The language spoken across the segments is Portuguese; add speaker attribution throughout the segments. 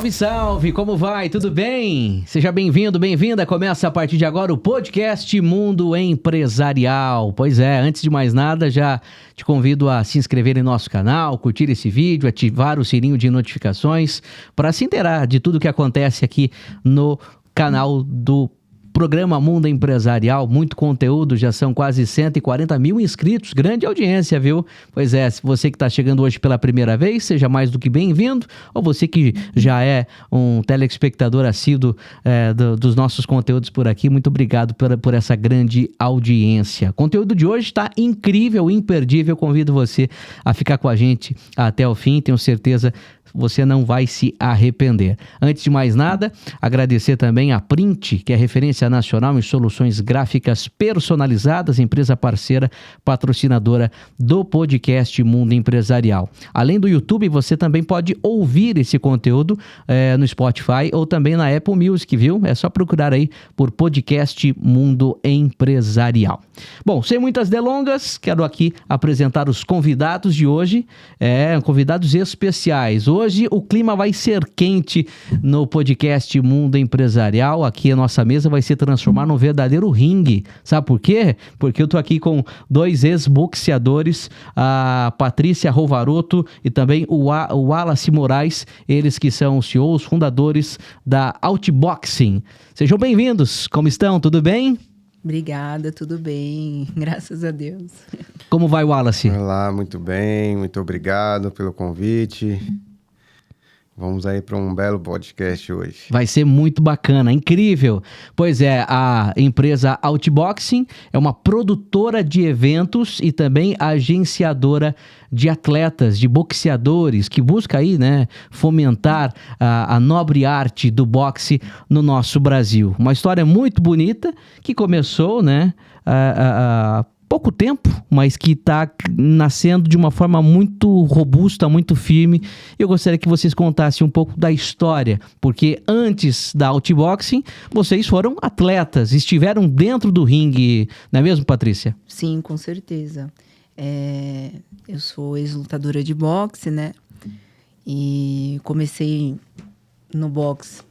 Speaker 1: Salve, salve! Como vai? Tudo bem? Seja bem-vindo, bem-vinda. Começa a partir de agora o podcast Mundo Empresarial. Pois é, antes de mais nada, já te convido a se inscrever em nosso canal, curtir esse vídeo, ativar o sininho de notificações para se inteirar de tudo que acontece aqui no canal do Programa Mundo Empresarial. Muito conteúdo, já são quase 140 mil inscritos, grande audiência, viu? Pois é, se você que está chegando hoje pela primeira vez, seja mais do que bem-vindo, ou você que já é um telespectador assíduo dos nossos conteúdos por aqui, muito obrigado por essa grande audiência. O conteúdo de hoje está incrível, imperdível, convido você a ficar com a gente até o fim, tenho certeza você não vai se arrepender. Antes de mais nada, agradecer também a Print, que é referência nacional em soluções gráficas personalizadas, empresa parceira, patrocinadora do podcast Mundo Empresarial. Além do YouTube, você também pode ouvir esse conteúdo no Spotify ou também na Apple Music, viu? É só procurar aí por podcast Mundo Empresarial. Bom, sem muitas delongas, quero aqui apresentar os convidados de hoje, convidados especiais. Hoje o clima vai ser quente no podcast Mundo Empresarial. Aqui a nossa mesa vai se transformar num verdadeiro ringue. Sabe por quê? Porque eu tô aqui com dois ex-boxeadores, a Patrícia Rovaroto e também o Wallace Moraes, eles que são os CEOs, fundadores da Outboxing. Sejam bem-vindos. Como estão? Tudo bem?
Speaker 2: Obrigada, tudo bem, graças a Deus.
Speaker 1: Como vai, Wallace?
Speaker 3: Olá, muito bem, muito obrigado pelo convite. Vamos aí para um belo podcast hoje.
Speaker 1: Vai ser muito bacana, incrível. Pois é, a empresa Outboxing é uma produtora de eventos e também agenciadora de atletas, de boxeadores, que busca aí, né, fomentar a nobre arte do boxe no nosso Brasil. Uma história muito bonita que começou, né, pouco tempo, mas que está nascendo de uma forma muito robusta, muito firme. Eu gostaria que vocês contassem um pouco da história, porque antes da Outboxing, vocês foram atletas, estiveram dentro do ringue, não é mesmo, Patrícia?
Speaker 2: Sim, com certeza. Eu sou ex-lutadora de boxe, né? E comecei no boxe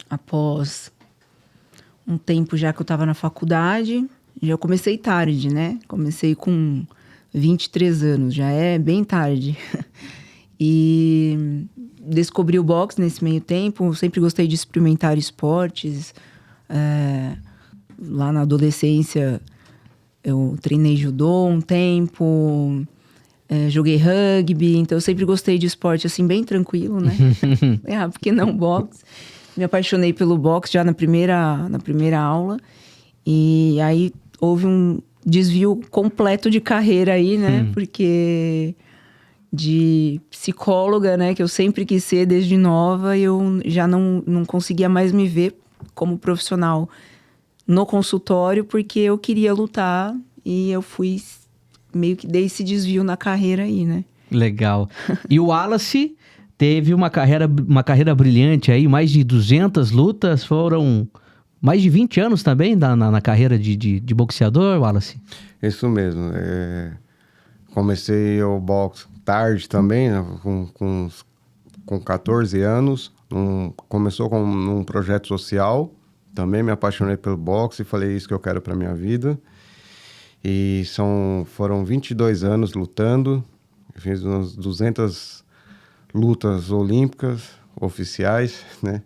Speaker 2: após um tempo já que eu estava na faculdade. Já comecei tarde, né? Comecei com 23 anos, já é bem tarde. E descobri o boxe nesse meio tempo. Sempre gostei de experimentar esportes. Lá na adolescência, eu treinei judô um tempo, joguei rugby. Então, eu sempre gostei de esporte, assim, bem tranquilo, né? Porque não boxe. Me apaixonei pelo boxe já na primeira aula. E aí houve um desvio completo de carreira aí, né? Porque de psicóloga, né? Que eu sempre quis ser desde nova, eu já não conseguia mais me ver como profissional no consultório, porque eu queria lutar e eu fui meio que dei esse desvio na carreira aí, né? Legal.
Speaker 1: E o Wallace teve uma carreira brilhante aí, mais de 200 lutas, foram mais de 20 anos também na carreira de boxeador, Wallace?
Speaker 3: Isso mesmo. Comecei o boxe tarde também, né, com 14 anos. Começou com um projeto social. Também me apaixonei pelo boxe e falei isso que eu quero para minha vida. E foram 22 anos lutando. Eu fiz umas 200 lutas olímpicas oficiais, né?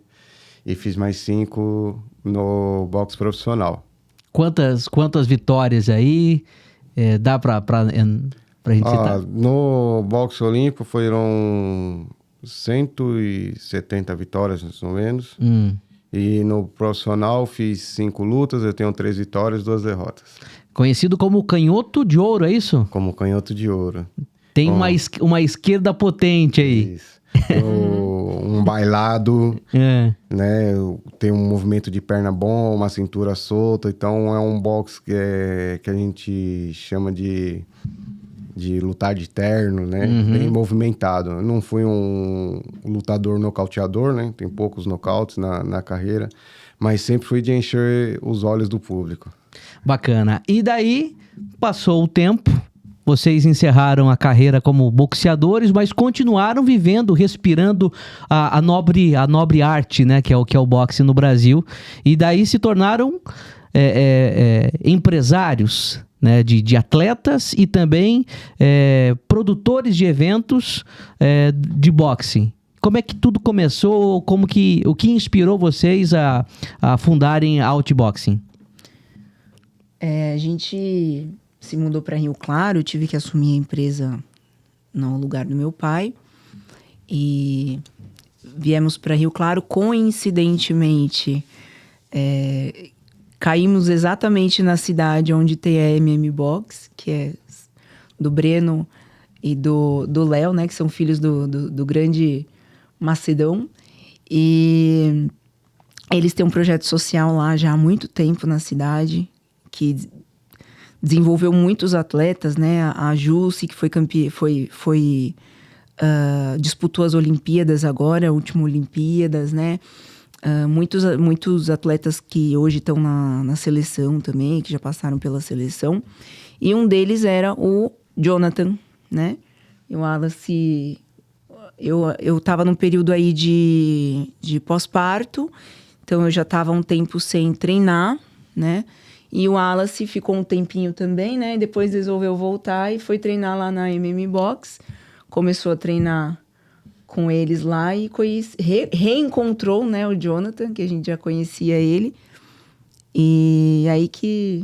Speaker 3: E fiz mais 5 no boxe profissional.
Speaker 1: Quantas vitórias aí dá pra gente citar?
Speaker 3: No boxe olímpico foram 170 vitórias, mais ou menos. E no profissional fiz 5 lutas, eu tenho 3 vitórias e 2 derrotas.
Speaker 1: Conhecido como canhoto de ouro, é isso?
Speaker 3: Como canhoto de ouro.
Speaker 1: Tem uma esquerda potente aí.
Speaker 3: Isso. Um bailado, né? Tem um movimento de perna bom, uma cintura solta. Então é um boxe que a gente chama de lutar de terno, né? Bem movimentado. Eu não fui um lutador nocauteador, né? Tem poucos nocautes na carreira, mas sempre fui de encher os olhos do público.
Speaker 1: Bacana. E daí, passou o tempo, vocês encerraram a carreira como boxeadores, mas continuaram vivendo, respirando a nobre arte, né, que é o boxe no Brasil. E daí se tornaram empresários, né, de atletas e também produtores de eventos de boxe. Como é que tudo começou? O que inspirou vocês a fundarem a Outboxing?
Speaker 2: A gente se mudou para Rio Claro, eu tive que assumir a empresa no lugar do meu pai. E viemos para Rio Claro, coincidentemente, caímos exatamente na cidade onde tem a MM Box, que é do Breno e do Léo, né? Que são filhos do grande Macedão. E eles têm um projeto social lá já há muito tempo na cidade, que desenvolveu muitos atletas, né? A Jussi, que foi campeã, disputou as Olimpíadas agora, a última Olimpíadas, né? Muitos atletas que hoje estão na seleção também, que já passaram pela seleção. E um deles era o Jonathan, né? E o Wallace... Eu estava num período aí de pós-parto, então eu já estava um tempo sem treinar, né? E o Wallace ficou um tempinho também, né? E depois resolveu voltar e foi treinar lá na MM Box. Começou a treinar com eles lá e reencontrou, né, o Jonathan, que a gente já conhecia ele. E aí que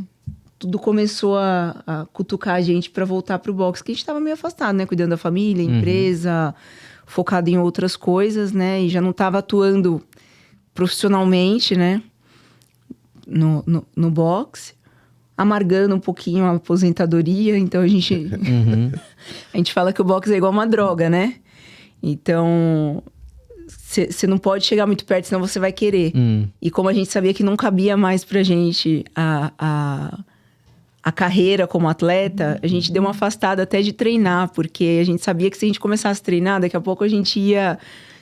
Speaker 2: tudo começou a cutucar a gente para voltar pro boxe, que a gente estava meio afastado, né? Cuidando da família, empresa, focado em outras coisas, né? E já não estava atuando profissionalmente, né? No boxe, amargando um pouquinho a aposentadoria. Então a gente a gente fala que o boxe é igual uma droga, né? Então você não pode chegar muito perto, senão você vai querer. E como a gente sabia que não cabia mais pra gente a carreira como atleta, a gente deu uma afastada até de treinar, porque a gente sabia que se a gente começasse a treinar, daqui a pouco a gente ia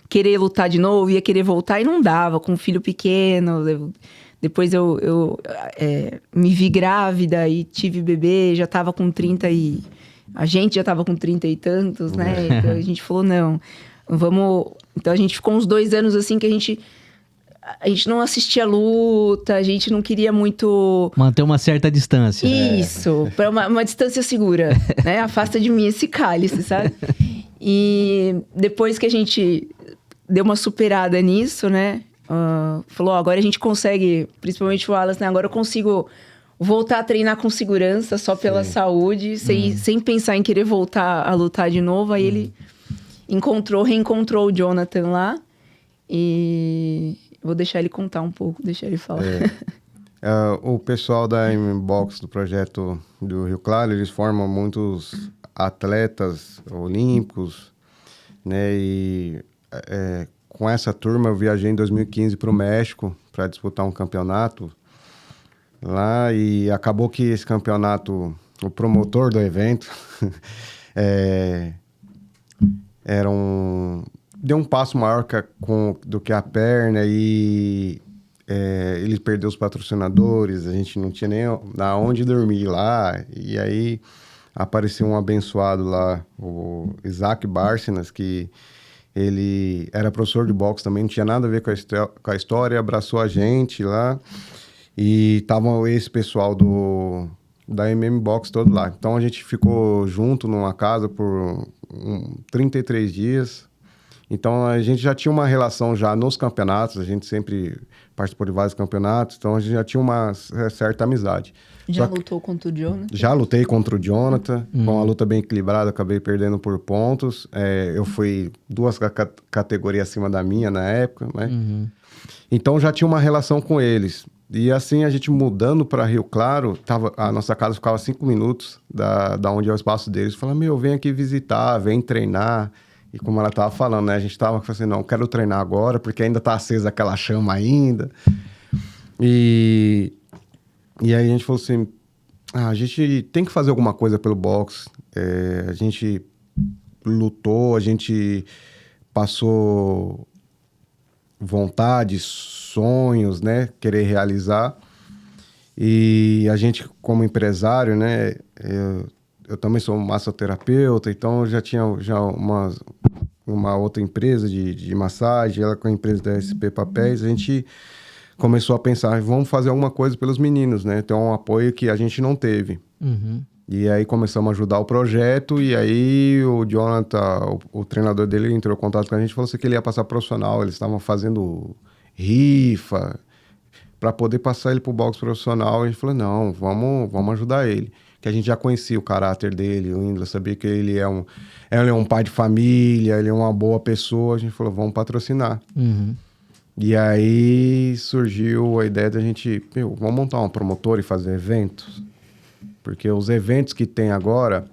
Speaker 2: querer lutar de novo, ia querer voltar e não dava, com um filho pequeno. Depois eu me vi grávida e tive bebê, já tava com 30 e... A gente já tava com 30 e tantos, né? Então a gente falou, não, vamos... Então a gente ficou uns 2 anos assim que a gente não assistia luta, a gente não queria muito...
Speaker 1: Manter uma certa distância.
Speaker 2: Isso, para uma distância segura, né? Afasta de mim esse cálice, sabe? E depois que a gente deu uma superada nisso, né? Falou, agora a gente consegue, principalmente o Wallace, né? Agora eu consigo voltar a treinar com segurança, só pela saúde, sem pensar em querer voltar a lutar de novo. Aí ele reencontrou o Jonathan lá. E vou deixar ele contar um pouco, deixar ele falar.
Speaker 3: O pessoal da M-Box, do projeto do Rio Claro, eles formam muitos atletas olímpicos, né? E com essa turma eu viajei em 2015 para o México para disputar um campeonato lá, e acabou que esse campeonato, o promotor do evento deu um passo maior do que a perna, e ele perdeu os patrocinadores, a gente não tinha nem onde dormir lá. E aí apareceu um abençoado lá, o Isaac Bárcenas, que ele era professor de boxe também, não tinha nada a ver com a história, abraçou a gente lá, e tava esse pessoal da MM Box todo lá. Então a gente ficou junto numa casa por 33 dias. Então a gente já tinha uma relação já nos campeonatos, a gente sempre participou de vários campeonatos, então a gente já tinha uma certa amizade.
Speaker 2: Já lutou contra o Jonathan? Já
Speaker 3: lutei contra o Jonathan, com uma luta bem equilibrada, acabei perdendo por pontos. Eu fui 2 categorias acima da minha na época, né? Então já tinha uma relação com eles. E assim, a gente mudando para Rio Claro, a nossa casa ficava 5 minutos da onde é o espaço deles. Falava, vem aqui visitar, vem treinar. E como ela estava falando, né? A gente estava assim, não, quero treinar agora, porque ainda está acesa aquela chama ainda. E aí a gente falou assim, a gente tem que fazer alguma coisa pelo boxe. A gente lutou, a gente passou vontades, sonhos, né? Querer realizar. E a gente, como empresário, né? eu também sou massoterapeuta, então eu já tinha uma outra empresa de massagem, ela com a empresa da SP Papéis, a gente começou a pensar, vamos fazer alguma coisa pelos meninos, né? Ter um apoio que a gente não teve.
Speaker 1: Uhum.
Speaker 3: E aí começamos a ajudar o projeto, e aí o Jonathan, o treinador dele, entrou em contato com a gente e falou assim que ele ia passar profissional, eles estavam fazendo rifa para poder passar ele pro boxe profissional. A gente falou, não, vamos ajudar ele. Que a gente já conhecia o caráter dele, o Indra, sabia que ele é um pai de família, ele é uma boa pessoa. A gente falou, vamos patrocinar.
Speaker 1: Uhum.
Speaker 3: E aí surgiu a ideia da gente, vamos montar uma promotora e fazer eventos. Porque os eventos que tem agora,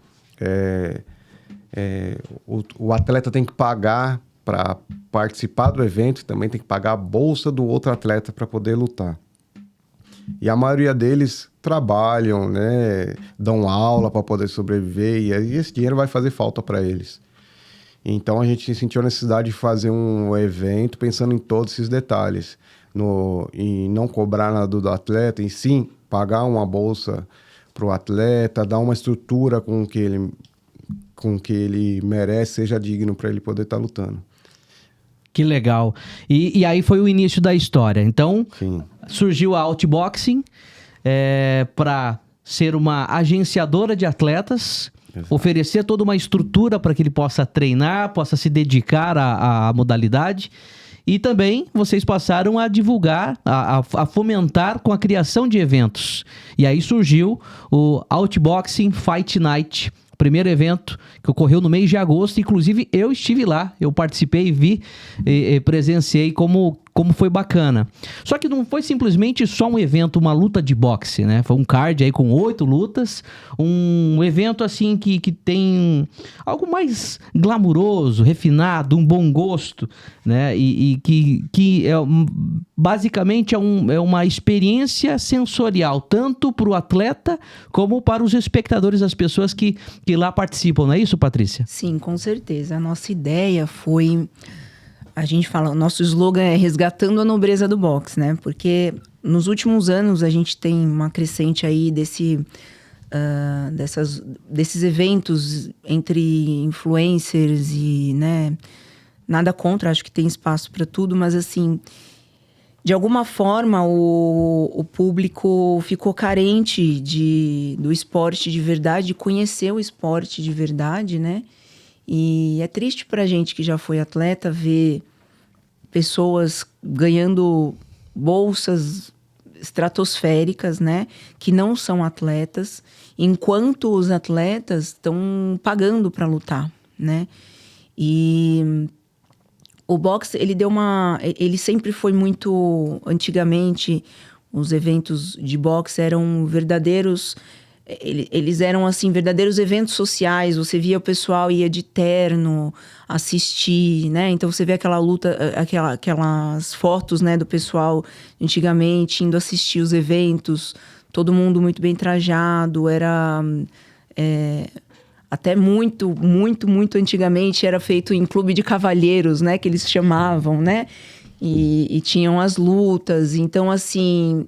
Speaker 3: o atleta tem que pagar para participar do evento e também tem que pagar a bolsa do outro atleta para poder lutar. E a maioria deles trabalham, né, dão aula para poder sobreviver, e aí esse dinheiro vai fazer falta para eles. Então a gente sentiu a necessidade de fazer um evento pensando em todos esses detalhes, em não cobrar nada do atleta, e sim pagar uma bolsa para o atleta, dar uma estrutura com que ele merece, seja digno para ele poder estar lutando.
Speaker 1: Que legal. E aí foi o início da história. Então,
Speaker 3: Sim.
Speaker 1: surgiu a Outboxing para ser uma agenciadora de atletas,
Speaker 3: Exato.
Speaker 1: oferecer toda uma estrutura para que ele possa treinar, possa se dedicar à modalidade. E também vocês passaram a divulgar, a fomentar com a criação de eventos. E aí surgiu o Outboxing Fight Night, o primeiro evento que ocorreu no mês de agosto. Inclusive, eu estive lá, eu participei, vi e presenciei como foi bacana. Só que não foi simplesmente só um evento, uma luta de boxe, né? Foi um card aí com 8 lutas, um evento assim que tem algo mais glamuroso, refinado, um bom gosto, né? E que basicamente é uma experiência sensorial, tanto para o atleta como para os espectadores, as pessoas que lá participam, não é isso, Patrícia?
Speaker 2: Sim, com certeza. A nossa ideia foi... A gente fala, o nosso slogan é resgatando a nobreza do boxe, né? Porque nos últimos anos a gente tem uma crescente aí desses eventos entre influencers e, né? Nada contra, acho que tem espaço para tudo, mas assim, de alguma forma o público ficou carente do esporte de verdade, de conhecer o esporte de verdade, né? E é triste pra gente que já foi atleta ver pessoas ganhando bolsas estratosféricas, né? Que não são atletas, enquanto os atletas estão pagando para lutar, né? E o boxe, ele sempre foi muito... Antigamente, os eventos de boxe eram verdadeiros... Eles eram, assim, verdadeiros eventos sociais. Você via o pessoal ia de terno assistir, né? Então, você vê aquela luta, aquelas fotos, né, do pessoal antigamente indo assistir os eventos. Todo mundo muito bem trajado. Era... até muito, muito, muito antigamente era feito em clube de cavalheiros, né? Que eles chamavam, né? E tinham as lutas. Então, assim...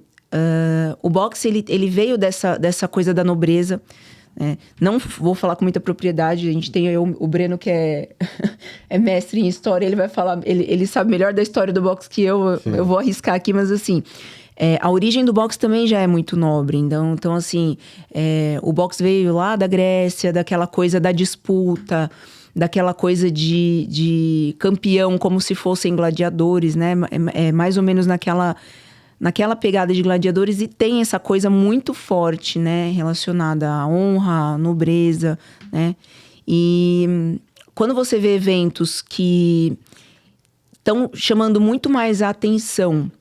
Speaker 2: o boxe, ele veio dessa coisa da nobreza, né? Não vou falar com muita propriedade, a gente tem o Breno que é mestre em história, ele vai falar, ele sabe melhor da história do boxe que eu vou arriscar aqui, mas assim, a origem do boxe também já é muito nobre, então assim, o boxe veio lá da Grécia, daquela coisa da disputa, daquela coisa de campeão, como se fossem gladiadores, né? É mais ou menos naquela pegada de gladiadores, e tem essa coisa muito forte, né, relacionada à honra, à nobreza, né? E quando você vê eventos que estão chamando muito mais a atenção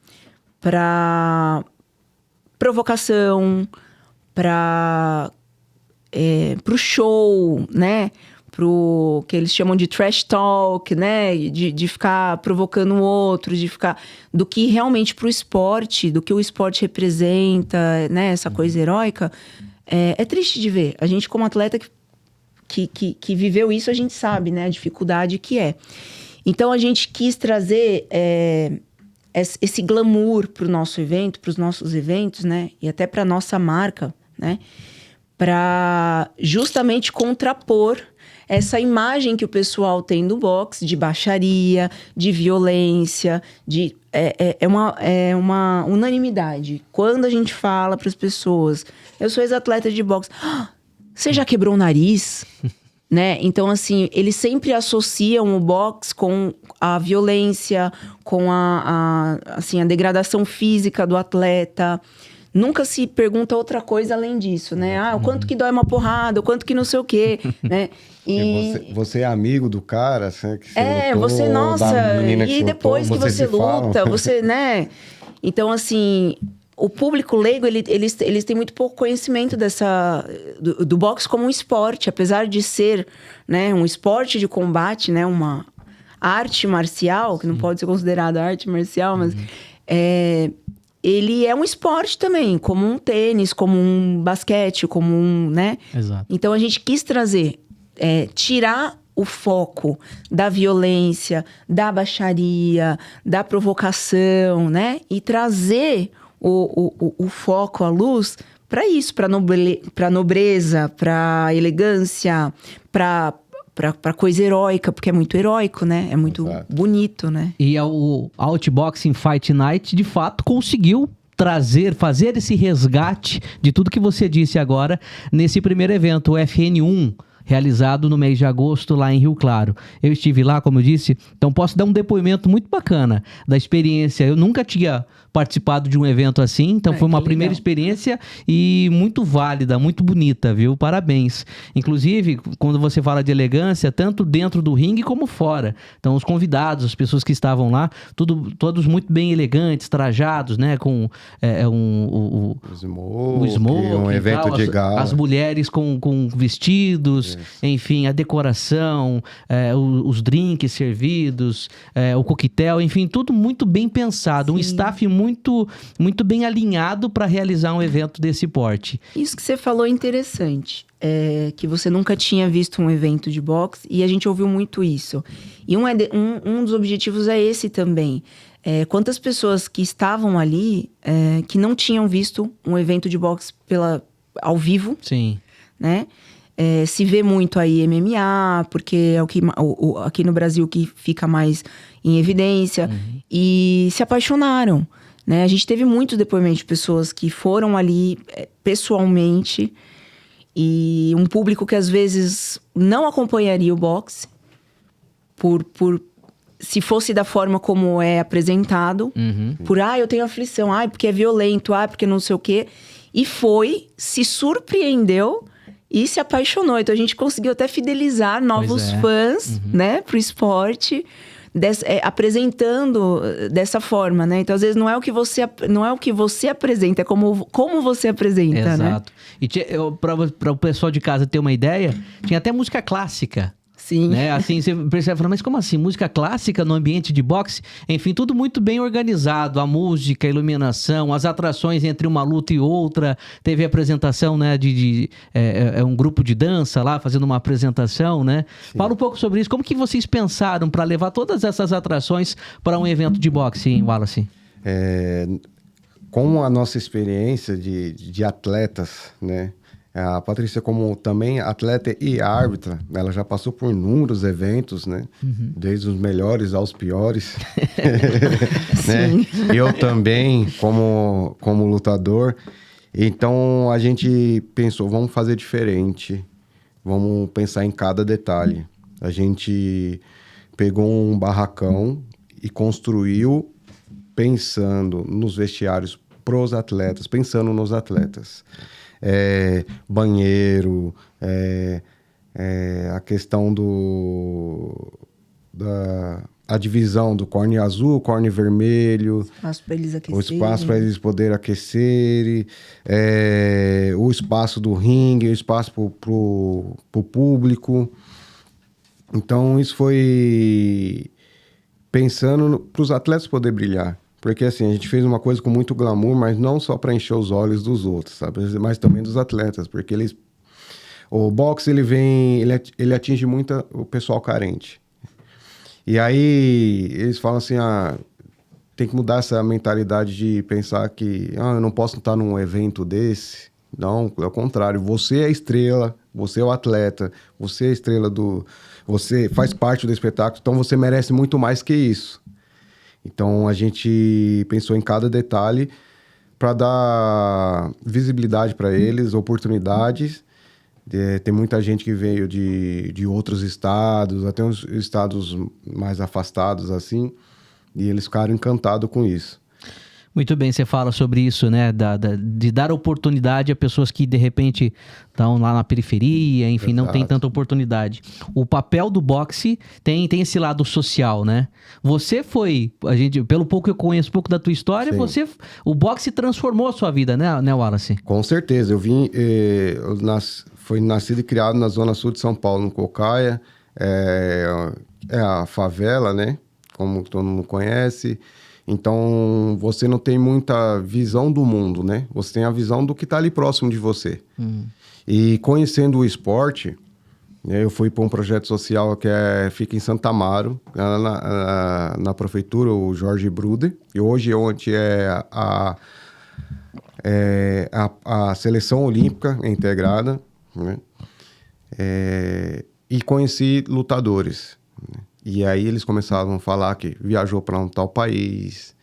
Speaker 2: para provocação, para o show, né? Pro que eles chamam de trash talk, né? De ficar provocando o outro, de ficar... Do que realmente pro esporte, do que o esporte representa, né? Essa coisa heróica. É triste de ver. A gente, como atleta que viveu isso, a gente sabe, né? A dificuldade que é. Então, a gente quis trazer esse glamour pro nosso evento, pros nossos eventos, né? E até pra nossa marca, né? para justamente contrapor essa imagem que o pessoal tem do boxe de baixaria, de violência, é uma unanimidade. Quando a gente fala para as pessoas, eu sou ex-atleta de boxe, você já quebrou o nariz? Né? Então, assim, eles sempre associam o boxe com a violência, com a degradação física do atleta. Nunca se pergunta outra coisa além disso, né? O quanto que dói uma porrada, o quanto que não sei o quê, né?
Speaker 3: E você é amigo do cara, assim, que você lutou,
Speaker 2: você, nossa,
Speaker 3: que
Speaker 2: e depois
Speaker 3: lutou,
Speaker 2: que você luta,
Speaker 3: falam.
Speaker 2: você, né? Então, assim, o público leigo, eles têm muito pouco conhecimento do boxe como um esporte, apesar de ser, né, um esporte de combate, né, uma arte marcial, que não pode ser considerada arte marcial, mas ele é um esporte também, como um tênis, como um basquete, como um, né?
Speaker 1: Exato.
Speaker 2: Então a gente quis trazer, tirar o foco da violência, da baixaria, da provocação, né? E trazer o foco, a luz, para isso, para nobreza, para elegância, para coisa heróica, porque é muito heróico, né? É muito bonito, né?
Speaker 1: E o Outboxing Fight Night, de fato, conseguiu fazer esse resgate de tudo que você disse agora nesse primeiro evento, o FN1, realizado no mês de agosto lá em Rio Claro. Eu estive lá, como eu disse, então posso dar um depoimento muito bacana da experiência. Eu nunca tinha participado de um evento assim, então foi uma primeira experiência e muito válida, muito bonita, viu? Parabéns. Inclusive, quando você fala de elegância, tanto dentro do ringue como fora. Então, os convidados, as pessoas que estavam lá, todos muito bem elegantes, trajados, né? Com o smoke,
Speaker 3: um evento de gala.
Speaker 1: As mulheres com vestidos, enfim, a decoração, os drinks servidos, o coquetel, enfim, tudo muito bem pensado. Sim. Um staff muito bem alinhado para realizar um evento desse porte.
Speaker 2: Isso que você falou é interessante. Que você nunca tinha visto um evento de boxe e a gente ouviu muito isso. E um dos objetivos é esse também. Quantas pessoas que estavam ali que não tinham visto um evento de boxe ao vivo.
Speaker 1: Sim.
Speaker 2: Né? Se vê muito aí MMA, porque é o que aqui no Brasil que fica mais em evidência. Uhum. E se apaixonaram. Né? A gente teve muitos depoimentos de pessoas que foram ali pessoalmente e um público que às vezes não acompanharia o boxe se fosse da forma como é apresentado, eu tenho aflição, porque é violento, porque não sei o quê. E se surpreendeu e se apaixonou. Então a gente conseguiu até fidelizar novos fãs, né, pro esporte. Apresentando dessa forma, né? Então, às vezes, não é o que você apresenta, é como você apresenta,
Speaker 1: exato,
Speaker 2: né?
Speaker 1: Exato. E para o pessoal de casa ter uma ideia, tinha até música clássica.
Speaker 2: Sim.
Speaker 1: Né? Assim, você percebe, mas como assim? Música clássica no ambiente de boxe? Enfim, tudo muito bem organizado. A música, a iluminação, as atrações entre uma luta e outra. Teve a apresentação, né, de um grupo de dança lá, fazendo uma apresentação, né? Sim. Fala um pouco sobre isso. Como que vocês pensaram para levar todas essas atrações para um evento de boxe, Wallace?
Speaker 3: Com a nossa experiência de atletas, né? A Patrícia, como também atleta e árbitra, ela já passou por inúmeros eventos, né? Desde os melhores aos piores. Né? Eu também, como lutador. Então, a gente pensou, vamos fazer diferente. Vamos pensar em cada detalhe. A gente pegou um barracão e construiu pensando nos vestiários pros atletas, pensando nos atletas. Banheiro, a questão a divisão do corne azul, corne vermelho,
Speaker 2: espaço para eles aquecerem.
Speaker 3: O espaço para eles poderem aquecer, o espaço do ringue, o espaço pro público. Então, isso foi pensando para os atletas poderem brilhar. Porque, assim, a gente fez uma coisa com muito glamour, mas não só para encher os olhos dos outros, sabe? Mas também dos atletas, porque o boxe, ele atinge muito o pessoal carente. E aí, eles falam assim, tem que mudar essa mentalidade de pensar que, eu não posso estar num evento desse, Não, é o contrário. Você é a estrela, você é o atleta, você é a estrela você faz parte do espetáculo, então você merece muito mais que isso. Então a gente pensou em cada detalhe para dar visibilidade para eles, oportunidades. Tem muita gente que veio de outros estados, até uns estados mais afastados assim, e eles ficaram encantados com isso.
Speaker 1: Muito bem, você fala sobre isso, né? De dar oportunidade a pessoas que, de repente, estão lá na periferia, enfim, não tem tanta oportunidade. O papel do boxe tem esse lado social, né? Você foi, pelo pouco que eu conheço, um pouco da tua história, o boxe transformou a sua vida, né, Wallace?
Speaker 3: Com certeza. Fui nascido e criado na Zona Sul de São Paulo, no Cocaia. É a favela, né? Como todo mundo conhece. Então, você não tem muita visão do mundo, né? Você tem a visão do que está ali próximo de você. E conhecendo o esporte, eu fui para um projeto social que fica em Santa Amaro, na prefeitura, o Jorge Bruder. E hoje onde é a seleção olímpica integrada, né? E conheci lutadores, né? E aí eles começaram a falar que viajou para um tal país,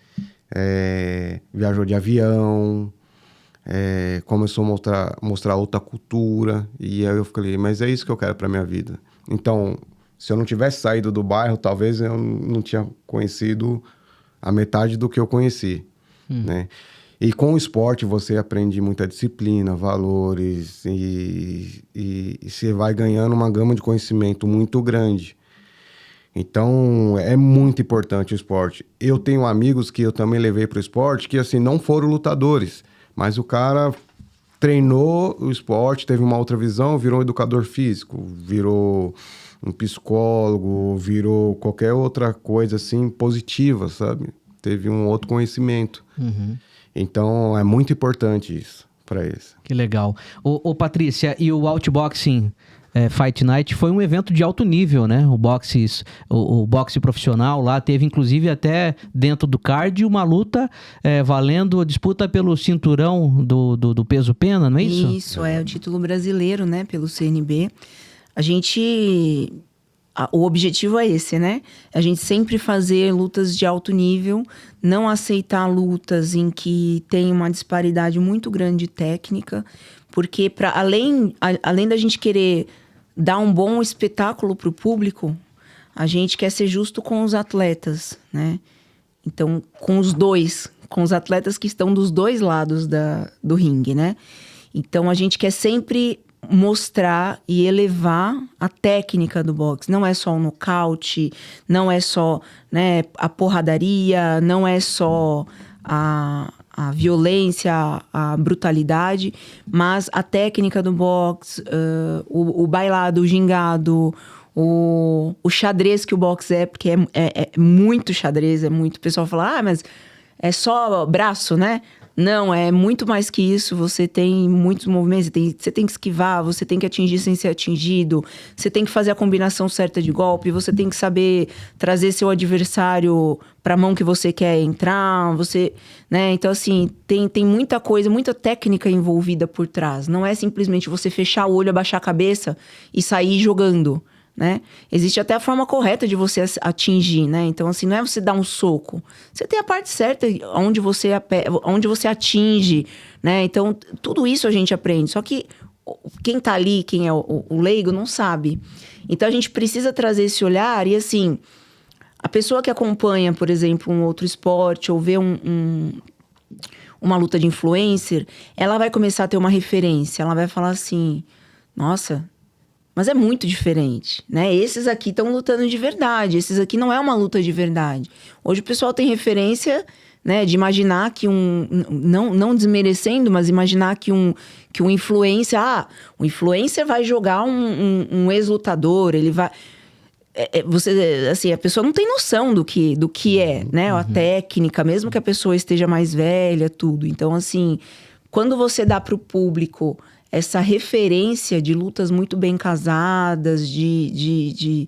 Speaker 3: viajou de avião, começou a mostrar outra cultura. E aí eu falei, mas é isso que eu quero para minha vida. Então, se eu não tivesse saído do bairro, talvez eu não tinha conhecido a metade do que eu conheci, né? E com o esporte você aprende muita disciplina, valores, e você vai ganhando uma gama de conhecimento muito grande. Então, é muito importante o esporte. Eu tenho amigos que eu também levei para o esporte que, assim, não foram lutadores, mas o cara treinou o esporte, teve uma outra visão, virou um educador físico, virou um psicólogo, virou qualquer outra coisa, assim, positiva, sabe? Teve um outro conhecimento. Então, é muito importante isso para eles.
Speaker 1: Que legal. Ô Patrícia, e o Outboxing Fight Night foi um evento de alto nível, né? O boxe profissional lá teve, inclusive, até dentro do card, uma luta valendo a disputa pelo cinturão do peso pena, não é isso?
Speaker 2: Isso, é o título brasileiro, né? Pelo CNB. O objetivo é esse, né? A gente sempre fazer lutas de alto nível, não aceitar lutas em que tem uma disparidade muito grande técnica, porque além da gente querer dar um bom espetáculo para o público, a gente quer ser justo com os atletas, né? Então, com os atletas que estão dos dois lados do ringue, né? Então, a gente quer sempre mostrar e elevar a técnica do boxe. Não é só o nocaute, não é só, né, a porradaria, não é só a violência, a brutalidade, mas a técnica do boxe, o bailado, o gingado, o xadrez que o boxe porque é muito xadrez, o pessoal fala, mas é só braço, né? Não, é muito mais que isso. Você tem muitos movimentos, você tem que esquivar, você tem que atingir sem ser atingido, você tem que fazer a combinação certa de golpe, você tem que saber trazer seu adversário para a mão que você quer entrar, né? Então, assim, tem muita coisa, muita técnica envolvida por trás. Não é simplesmente você fechar o olho, abaixar a cabeça e sair jogando, né? Existe até a forma correta de você atingir, né? Então, assim, não é você dar um soco. Você tem a parte certa onde você atinge, né? Então, tudo isso a gente aprende. Só que quem tá ali, quem é o leigo, não sabe. Então, a gente precisa trazer esse olhar e, assim, a pessoa que acompanha, por exemplo, um outro esporte ou vê uma luta de influencer, ela vai começar a ter uma referência. Ela vai falar assim, nossa, mas é muito diferente, né? Esses aqui estão lutando de verdade, esses aqui não é uma luta de verdade. Hoje o pessoal tem referência, né, de imaginar que não desmerecendo, mas imaginar que um influencer, o influencer vai jogar um ex-lutador, ele vai... Você, assim, a pessoa não tem noção do que é, né? A técnica, mesmo que a pessoa esteja mais velha, tudo. Então, assim, quando você dá para o público essa referência de lutas muito bem casadas, de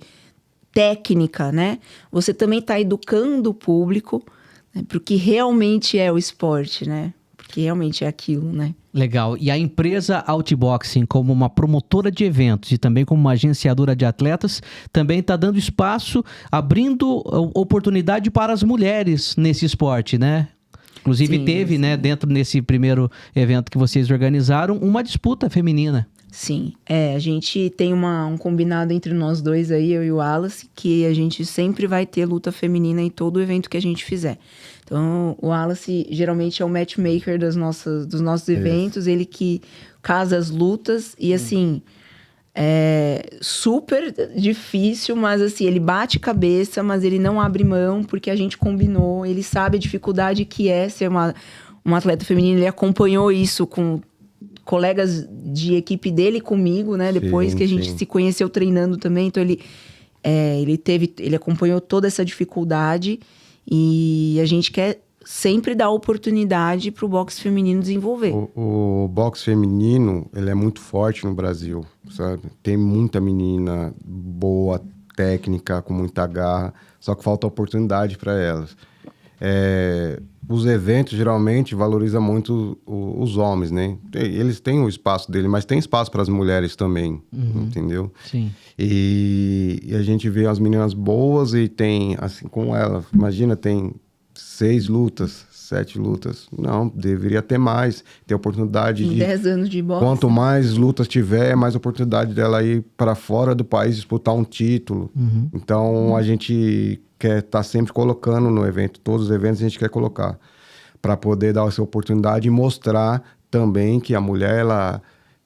Speaker 2: técnica, né? Você também está educando o público, né, para o que realmente é o esporte, né? Porque realmente é aquilo, né?
Speaker 1: Legal. E a empresa Outboxing, como uma promotora de eventos e também como uma agenciadora de atletas, também está dando espaço, abrindo oportunidade para as mulheres nesse esporte, né? Inclusive teve, né, dentro desse primeiro evento que vocês organizaram, uma disputa feminina.
Speaker 2: Sim, a gente tem um combinado entre nós dois aí, eu e o Wallace, que a gente sempre vai ter luta feminina em todo evento que a gente fizer. Então, o Wallace geralmente é o matchmaker dos nossos eventos, ele que casa as lutas e assim, é super difícil, mas assim, ele bate cabeça, mas ele não abre mão porque a gente combinou, ele sabe a dificuldade que é ser uma atleta feminina, ele acompanhou isso com colegas de equipe dele comigo, né? Depois que a gente se conheceu treinando também. Então, ele acompanhou toda essa dificuldade e a gente quer sempre dar oportunidade para o boxe feminino desenvolver.
Speaker 3: O boxe feminino, ele é muito forte no Brasil, sabe? Tem muita menina boa, técnica, com muita garra, só que falta oportunidade para elas. Os eventos geralmente valorizam muito os homens, né? Eles têm o espaço dele, mas tem espaço para as mulheres também, entendeu?
Speaker 1: Sim.
Speaker 3: E a gente vê as meninas boas e tem, assim, com ela, imagina, tem 6 lutas, 7 lutas. Não, deveria ter mais, ter oportunidade
Speaker 2: em 10 anos de boxe.
Speaker 3: Quanto mais lutas tiver, mais oportunidade dela ir para fora do país disputar um título. Então, a gente quer estar sempre colocando no evento, todos os eventos a gente quer colocar, para poder dar essa oportunidade e mostrar também que a mulher,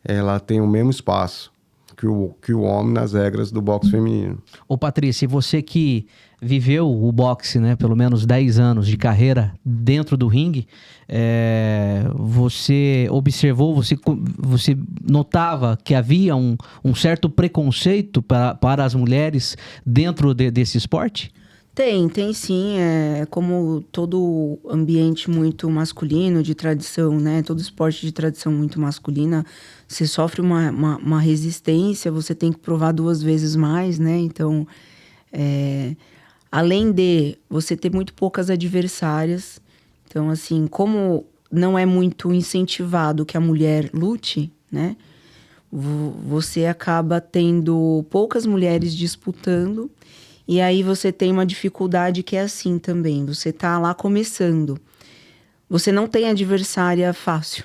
Speaker 3: ela tem o mesmo espaço que o homem nas regras do boxe feminino.
Speaker 1: Ô Patrícia, você que viveu o boxe, né, pelo menos 10 anos de carreira dentro do ringue, você observou, você notava que havia um certo preconceito para as mulheres dentro desse esporte?
Speaker 2: Tem sim, como todo ambiente muito masculino, de tradição, né? Todo esporte de tradição muito masculina, você sofre uma resistência, você tem que provar 2 vezes mais, né? Então, além de você ter muito poucas adversárias, então, assim, como não é muito incentivado que a mulher lute, né? Você acaba tendo poucas mulheres disputando. E aí você tem uma dificuldade que é assim também. Você tá lá começando. Você não tem adversária fácil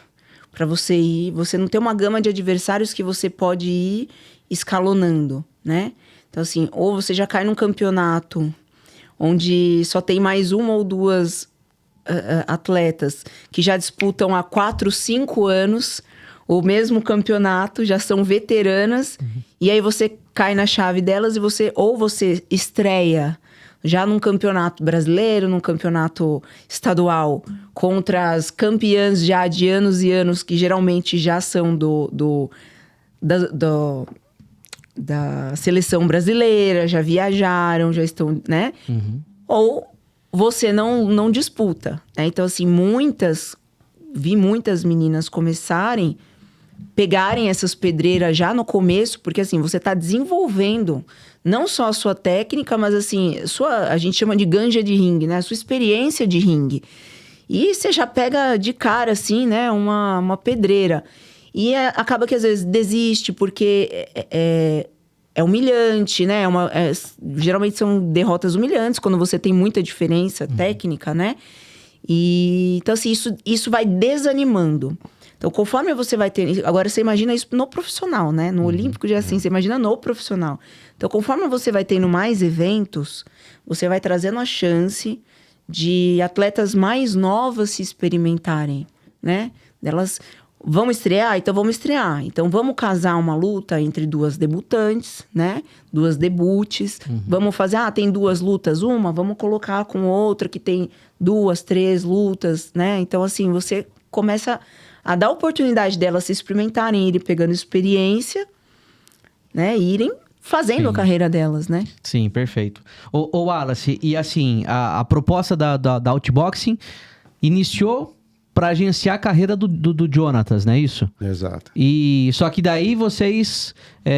Speaker 2: para você ir. Você não tem uma gama de adversários que você pode ir escalonando, né? Então, assim, ou você já cai num campeonato onde só tem mais 1 ou 2 atletas que já disputam há 4, 5 anos o mesmo campeonato, já são veteranas, e aí você cai na chave delas e você estreia já num campeonato brasileiro, num campeonato estadual, contra as campeãs já de anos e anos, que geralmente já são da seleção brasileira, já viajaram, já estão, né? Ou você não disputa, né? Então, assim, vi muitas meninas pegarem essas pedreiras já no começo, porque assim, você está desenvolvendo não só a sua técnica, mas assim, a gente chama de ganja de ringue, né? A sua experiência de ringue. E você já pega de cara, assim, né? Uma pedreira. E acaba que às vezes desiste, porque é humilhante, né? Geralmente são derrotas humilhantes, quando você tem muita diferença técnica, né? E, então, assim, isso vai desanimando. Então, conforme você vai ter... Agora, você imagina isso no profissional, né? No Olímpico já assim, você imagina no profissional. Então, conforme você vai tendo mais eventos, você vai trazendo a chance de atletas mais novas se experimentarem, né? Elas vão estrear? Então, vamos estrear. Então, vamos casar uma luta entre 2 debutantes, né? 2 debutes. Vamos fazer... tem 2 lutas, vamos colocar com outra que tem 2, 3 lutas, né? Então, assim, você começa a dar oportunidade delas se experimentarem, irem pegando experiência, né? Irem fazendo a carreira delas, né?
Speaker 1: Sim, perfeito. Ô Wallace, e assim, a proposta da Outboxing iniciou para agenciar a carreira do Jonatas, não é isso?
Speaker 3: Exato.
Speaker 1: E só que daí vocês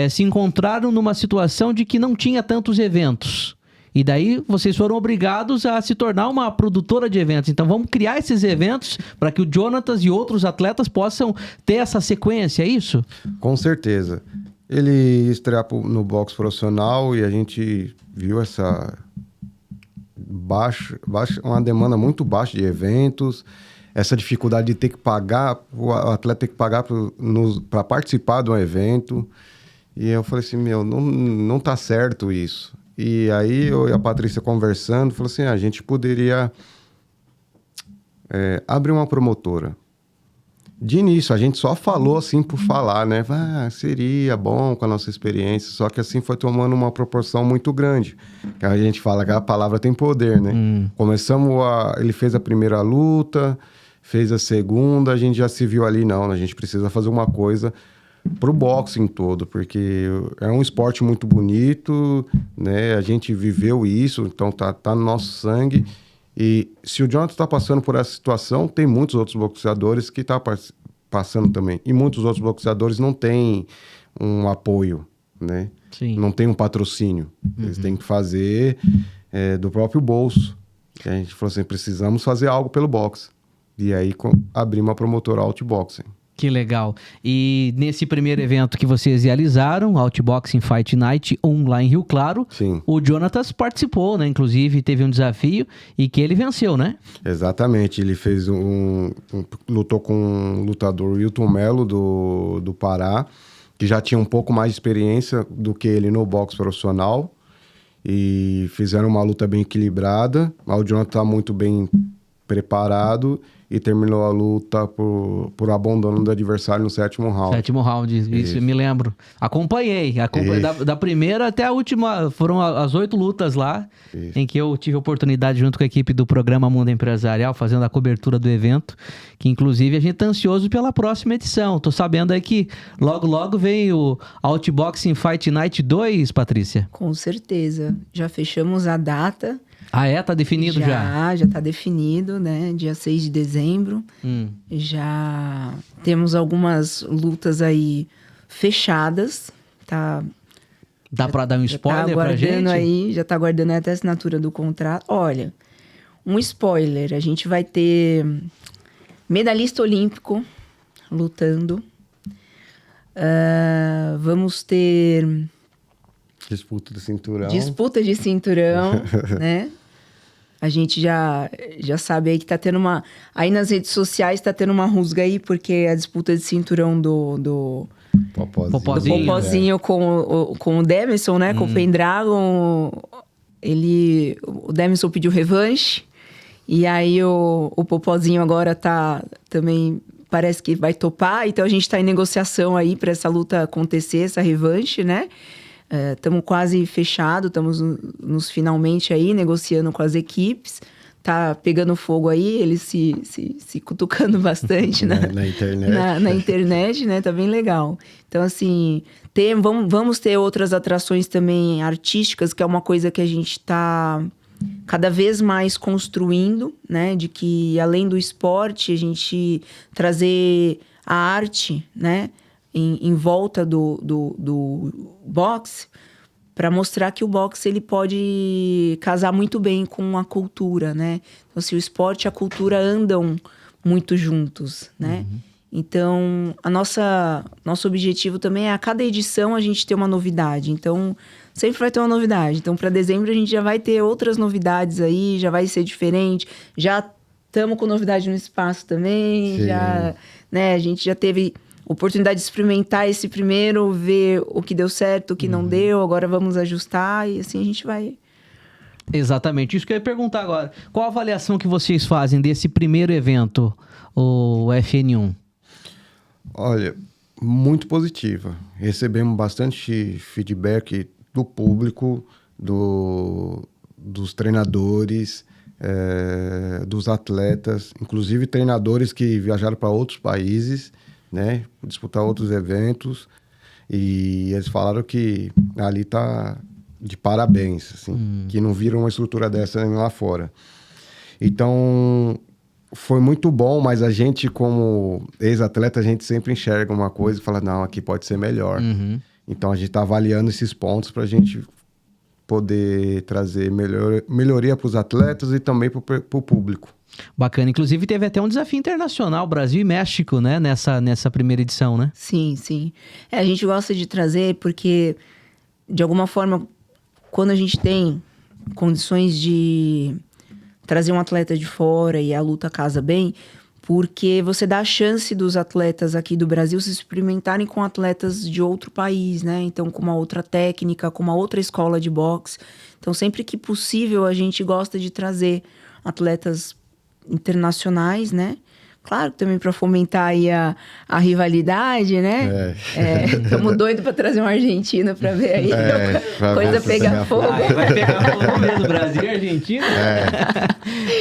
Speaker 1: se encontraram numa situação de que não tinha tantos eventos. E daí vocês foram obrigados a se tornar uma produtora de eventos. Então vamos criar esses eventos para que o Jonatas e outros atletas possam ter essa sequência, é isso?
Speaker 3: Com certeza. Ele estrear no boxe profissional e a gente viu essa uma demanda muito baixa de eventos, essa dificuldade de ter que pagar, o atleta ter que pagar para participar de um evento. E eu falei assim, não tá certo isso. E aí eu e a Patrícia conversando, falou assim, a gente poderia abrir uma promotora. De início, a gente só falou assim por falar, né? Seria bom com a nossa experiência, só que assim foi tomando uma proporção muito grande. A gente fala que a palavra tem poder, né? Ele fez a primeira luta, fez a segunda, a gente já se viu ali, não, a gente precisa fazer uma coisa pro boxing todo, porque é um esporte muito bonito, né? A gente viveu isso, então tá no nosso sangue. E se o Jonathan está passando por essa situação, tem muitos outros boxeadores que estão passando também. E muitos outros boxeadores não têm um apoio, né?
Speaker 1: Sim.
Speaker 3: Não tem um patrocínio. Eles têm que fazer do próprio bolso. E a gente falou assim, precisamos fazer algo pelo boxe. E aí abrimos a promotora Outboxing.
Speaker 1: Que legal. E nesse primeiro evento que vocês realizaram, Outboxing Fight Night 1 lá em Rio Claro,
Speaker 3: Sim.
Speaker 1: O Jonatas participou, né? Inclusive teve um desafio e que ele venceu, né?
Speaker 3: Exatamente. Ele fez lutou com um lutador, Wilton Melo, do Pará, que já tinha um pouco mais de experiência do que ele no boxe profissional. E fizeram uma luta bem equilibrada. O Jonathan está muito bem preparado e terminou a luta por abandono do adversário no 7º round.
Speaker 1: 7º round, isso eu me lembro. Acompanhei da primeira até a última, foram as 8 lutas lá, em que eu tive a oportunidade junto com a equipe do programa Mundo Empresarial, fazendo a cobertura do evento, que inclusive a gente tá ansioso pela próxima edição. Tô sabendo aí que logo vem o Outboxing Fight Night 2, Patrícia.
Speaker 2: Com certeza. Já fechamos a data.
Speaker 1: Tá definido já?
Speaker 2: Já tá definido, né? Dia 6 de dezembro. Já temos algumas lutas aí fechadas, tá?
Speaker 1: Dá pra dar um spoiler pra gente?
Speaker 2: Já tá aguardando até a assinatura do contrato. Olha, um spoiler, a gente vai ter medalhista olímpico lutando. Vamos ter...
Speaker 3: Disputa de cinturão.
Speaker 2: Disputa de cinturão, né? A gente já sabe aí que tá tendo uma... Aí nas redes sociais tá tendo uma rusga aí, porque a disputa de cinturão do Popozinho com o Demerson, né? Com o Pendragon. O Demerson pediu revanche. E aí o Popozinho agora tá também... Parece que vai topar. Então a gente tá em negociação aí para essa luta acontecer, essa revanche, né? Estamos quase fechados, estamos nos finalmente aí, negociando com as equipes. Tá pegando fogo aí, eles se cutucando bastante
Speaker 3: na internet.
Speaker 2: Na internet, né? Tá bem legal. Então, assim, vamos ter outras atrações também artísticas, que é uma coisa que a gente tá cada vez mais construindo, né? De que, além do esporte, a gente trazer a arte, né? Em volta do boxe, para mostrar que o boxe ele pode casar muito bem com a cultura, né? Então, assim, o esporte e a cultura andam muito juntos, né? Então, nosso objetivo também é a cada edição a gente ter uma novidade. Então, sempre vai ter uma novidade. Então, para dezembro a gente já vai ter outras novidades aí, já vai ser diferente. Já estamos com novidade no espaço também, já, né? A gente já teve oportunidade de experimentar esse primeiro, ver o que deu certo, o que não deu, agora vamos ajustar e assim a gente vai...
Speaker 1: Exatamente, isso que eu ia perguntar agora. Qual a avaliação que vocês fazem desse primeiro evento, o FN1?
Speaker 3: Olha, muito positiva. Recebemos bastante feedback do público, dos treinadores, dos atletas, inclusive treinadores que viajaram para outros países, né, disputar outros eventos, e eles falaram que ali tá de parabéns, assim, que não viram uma estrutura dessa nem lá fora. Então, foi muito bom, mas a gente, como ex-atleta, a gente sempre enxerga uma coisa e fala, não, aqui pode ser melhor. Então, a gente tá avaliando esses pontos pra gente poder trazer melhoria para os atletas e também para o público.
Speaker 1: Bacana. Inclusive, teve até um desafio internacional, Brasil e México, né? Nessa primeira edição, né?
Speaker 2: Sim, sim. A gente gosta de trazer porque, de alguma forma, quando a gente tem condições de trazer um atleta de fora e a luta casa bem, porque você dá a chance dos atletas aqui do Brasil se experimentarem com atletas de outro país, né? Então, com uma outra técnica, com uma outra escola de boxe. Então, sempre que possível, a gente gosta de trazer atletas internacionais, né? Claro, também para fomentar aí a rivalidade, né? Estamos doidos para trazer um argentino para ver aí coisa pegar fogo.
Speaker 1: Vai pegar fogo mesmo, Brasil e Argentina?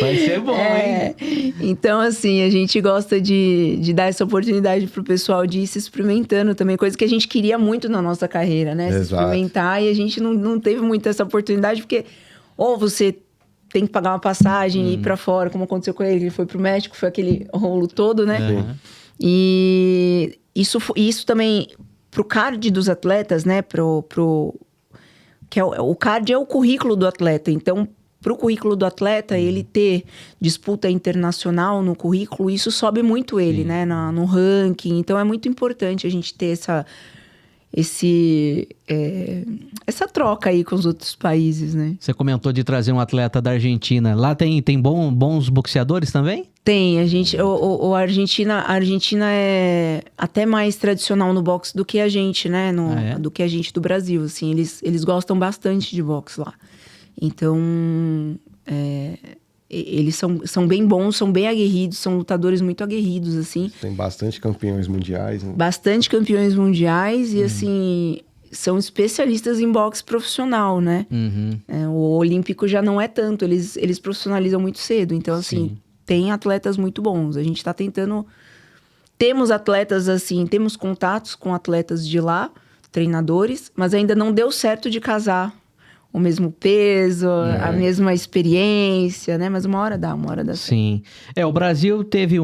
Speaker 1: Vai ser bom, hein?
Speaker 2: Então, assim, a gente gosta de dar essa oportunidade pro pessoal de ir se experimentando também, coisa que a gente queria muito na nossa carreira, né?
Speaker 3: Exato.
Speaker 2: Se experimentar, e a gente não teve muito essa oportunidade, porque ou você tem que pagar uma passagem e ir pra fora, como aconteceu com ele foi pro México, foi aquele rolo todo, né? E isso também, pro card dos atletas, né? O card é o currículo do atleta, então, pro currículo do atleta, ele ter disputa internacional no currículo, isso sobe muito ele, né? No ranking, então é muito importante a gente ter essa troca aí com os outros países, né?
Speaker 1: Você comentou de trazer um atleta da Argentina. Lá tem bons boxeadores também?
Speaker 2: Tem, a Argentina é até mais tradicional no boxe do que a gente, né? Do que a gente do Brasil, assim. Eles gostam bastante de boxe lá. Então, eles são bem bons, são bem aguerridos, são lutadores muito aguerridos, assim.
Speaker 3: Tem bastante campeões mundiais, né?
Speaker 2: Bastante campeões mundiais e, assim, são especialistas em boxe profissional, né? O olímpico já não é tanto, eles profissionalizam muito cedo. Então, assim, tem atletas muito bons. A gente tá tentando... Temos atletas, assim, temos contatos com atletas de lá, treinadores, mas ainda não deu certo de casar o mesmo peso, a mesma experiência, né? Mas uma hora dá certo.
Speaker 1: Sim. O Brasil teve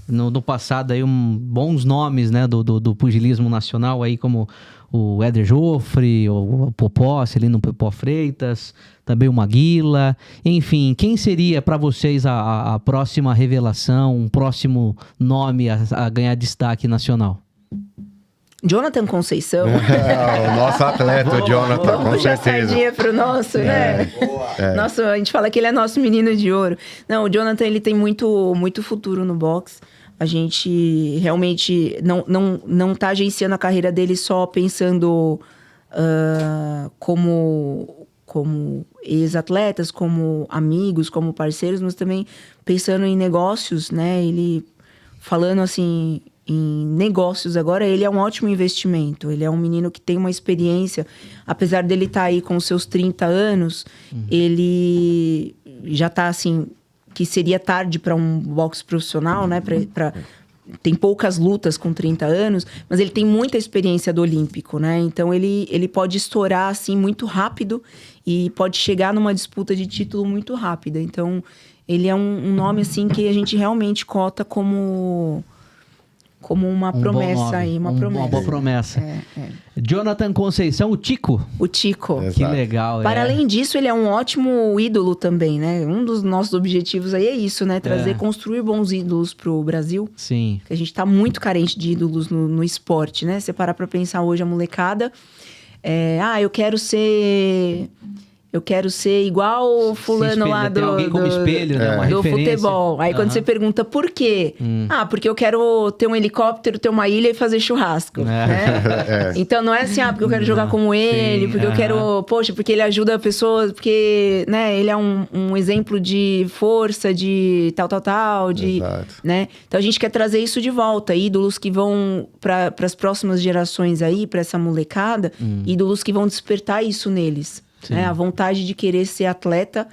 Speaker 1: no passado aí bons nomes, né? Do pugilismo nacional aí, como o Éder Joffre, o Popó, Celino Popó Freitas, também o Maguila. Enfim, quem seria para vocês a próxima revelação, um próximo nome a ganhar destaque nacional?
Speaker 2: Jonathan Conceição.
Speaker 3: O nosso atleta, o Jonathan, com
Speaker 2: puxar
Speaker 3: certeza.
Speaker 2: Sardinha pro nosso, né? Nosso, a gente fala que ele é nosso menino de ouro. Não, o Jonathan, ele tem muito, muito futuro no boxe. A gente realmente não tá agenciando a carreira dele só pensando como ex-atletas, como amigos, como parceiros, mas também pensando em negócios, né? Ele falando assim... em negócios agora, ele é um ótimo investimento. Ele é um menino que tem uma experiência. Apesar dele estar aí com seus 30 anos, ele já está assim... que seria tarde para um boxe profissional, né? Tem poucas lutas com 30 anos, mas ele tem muita experiência do Olímpico, né? Então, ele pode estourar, assim, muito rápido e pode chegar numa disputa de título muito rápida. Então, ele é um nome, assim, que a gente realmente cota como uma promessa aí, uma
Speaker 1: boa promessa. Jonathan Conceição, o Tico.
Speaker 2: O Tico.
Speaker 3: Exato.
Speaker 1: Que legal.
Speaker 2: Para além disso, ele é um ótimo ídolo também, né? Um dos nossos objetivos aí é isso, né? Construir bons ídolos pro Brasil.
Speaker 1: Sim.
Speaker 2: A gente tá muito carente de ídolos no esporte, né? Você parar pra pensar hoje, a molecada... Eu quero ser igual o fulano lá
Speaker 1: tem alguém como espelho, né? Uma
Speaker 2: do
Speaker 1: referência.
Speaker 2: futebol. Aí quando você pergunta por quê? Porque eu quero ter um helicóptero, ter uma ilha e fazer churrasco. Né? Então não é assim, porque eu quero jogar como ele, porque eu quero... Poxa, porque ele ajuda pessoas, porque né, ele é um exemplo de força, de tal,
Speaker 3: Exato.
Speaker 2: né? Então a gente quer trazer isso de volta. Ídolos que vão para as próximas gerações aí, para essa molecada, ídolos que vão despertar isso neles. Né? A vontade de querer ser atleta.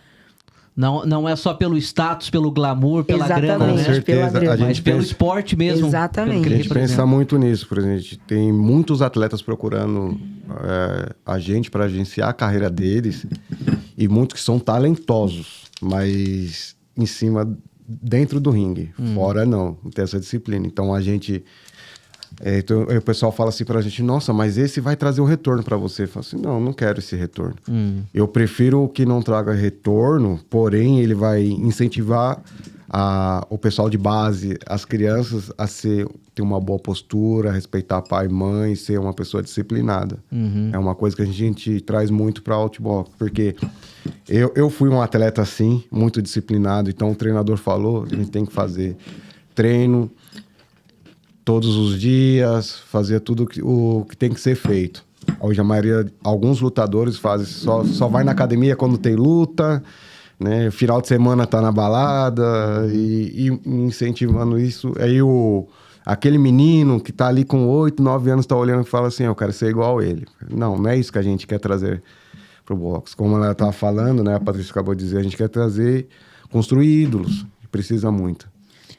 Speaker 1: Não é só pelo status, pelo glamour, pela
Speaker 2: Exatamente,
Speaker 1: grana, né?
Speaker 3: Com certeza,
Speaker 2: pela grana.
Speaker 1: Mas pelo esporte mesmo.
Speaker 2: Exatamente.
Speaker 1: Pelo
Speaker 3: A gente pensa muito nisso, por exemplo. A gente tem muitos atletas procurando a gente para agenciar a carreira deles e muitos que são talentosos, mas em cima, dentro do ringue. Fora não tem essa disciplina. Então a gente Então, aí o pessoal fala assim pra gente, nossa, mas esse vai trazer o retorno pra você. Eu falo assim, não quero esse retorno. Eu prefiro que não traga retorno, porém ele vai incentivar o pessoal de base, as crianças, a ter uma boa postura, respeitar pai e mãe, ser uma pessoa disciplinada. É uma coisa que a gente traz muito para Outbox, porque eu fui um atleta assim, muito disciplinado, então o treinador falou, a gente tem que fazer treino todos os dias, fazer tudo o que tem que ser feito. Hoje a maioria, alguns lutadores fazem, só vai na academia quando tem luta, né? Final de semana tá na balada e incentivando isso. Aí aquele menino que tá ali com 8, 9 anos tá olhando e fala assim, eu quero ser igual a ele. Não é isso que a gente quer trazer pro boxe. Como ela tava falando, né? A Patrícia acabou de dizer, a gente quer construir ídolos. Precisa muito.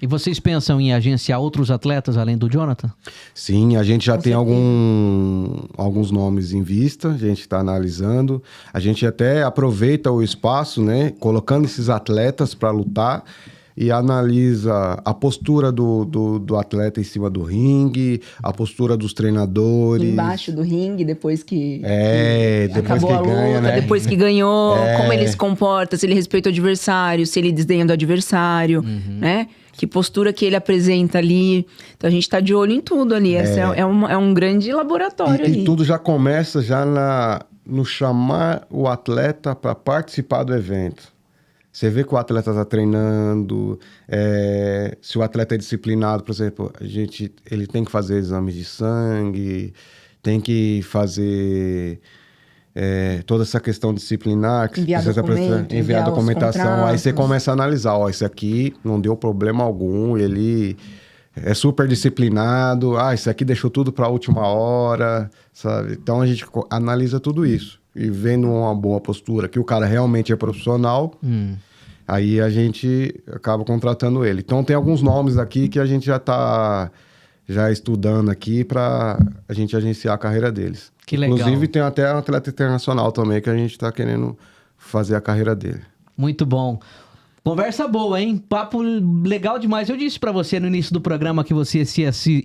Speaker 1: E vocês pensam em agenciar outros atletas além do Jonathan?
Speaker 3: Sim, a gente já tem alguns nomes em vista, a gente está analisando. A gente até aproveita o espaço, né? Colocando esses atletas para lutar e analisa a postura do atleta em cima do ringue, a postura dos treinadores.
Speaker 2: Embaixo do ringue, depois que
Speaker 3: depois
Speaker 2: acabou
Speaker 3: que
Speaker 2: a luta,
Speaker 3: ganha, né?
Speaker 2: depois que ganhou, como ele se comporta, se ele respeita o adversário, se ele desdenha do adversário, né? Que postura que ele apresenta ali. Então a gente tá de olho em tudo ali. É um grande laboratório ali.
Speaker 3: E tudo já começa no chamar o atleta para participar do evento. Você vê que o atleta está treinando, se o atleta é disciplinado, por exemplo, ele tem que fazer exames de sangue, tem que fazer toda essa questão disciplinar, que enviar documentação, aí você começa a analisar, esse aqui não deu problema algum, ele é super disciplinado, esse aqui deixou tudo para a última hora, sabe? Então a gente analisa tudo isso, e vendo uma boa postura, que o cara realmente é profissional, aí a gente acaba contratando ele. Então tem alguns nomes aqui que a gente já está estudando aqui para a gente agenciar a carreira deles.
Speaker 1: Que legal.
Speaker 3: Inclusive, tem até um atleta internacional também que a gente está querendo fazer a carreira dele.
Speaker 1: Muito bom. Conversa boa, hein? Papo legal demais. Eu disse pra você no início do programa que você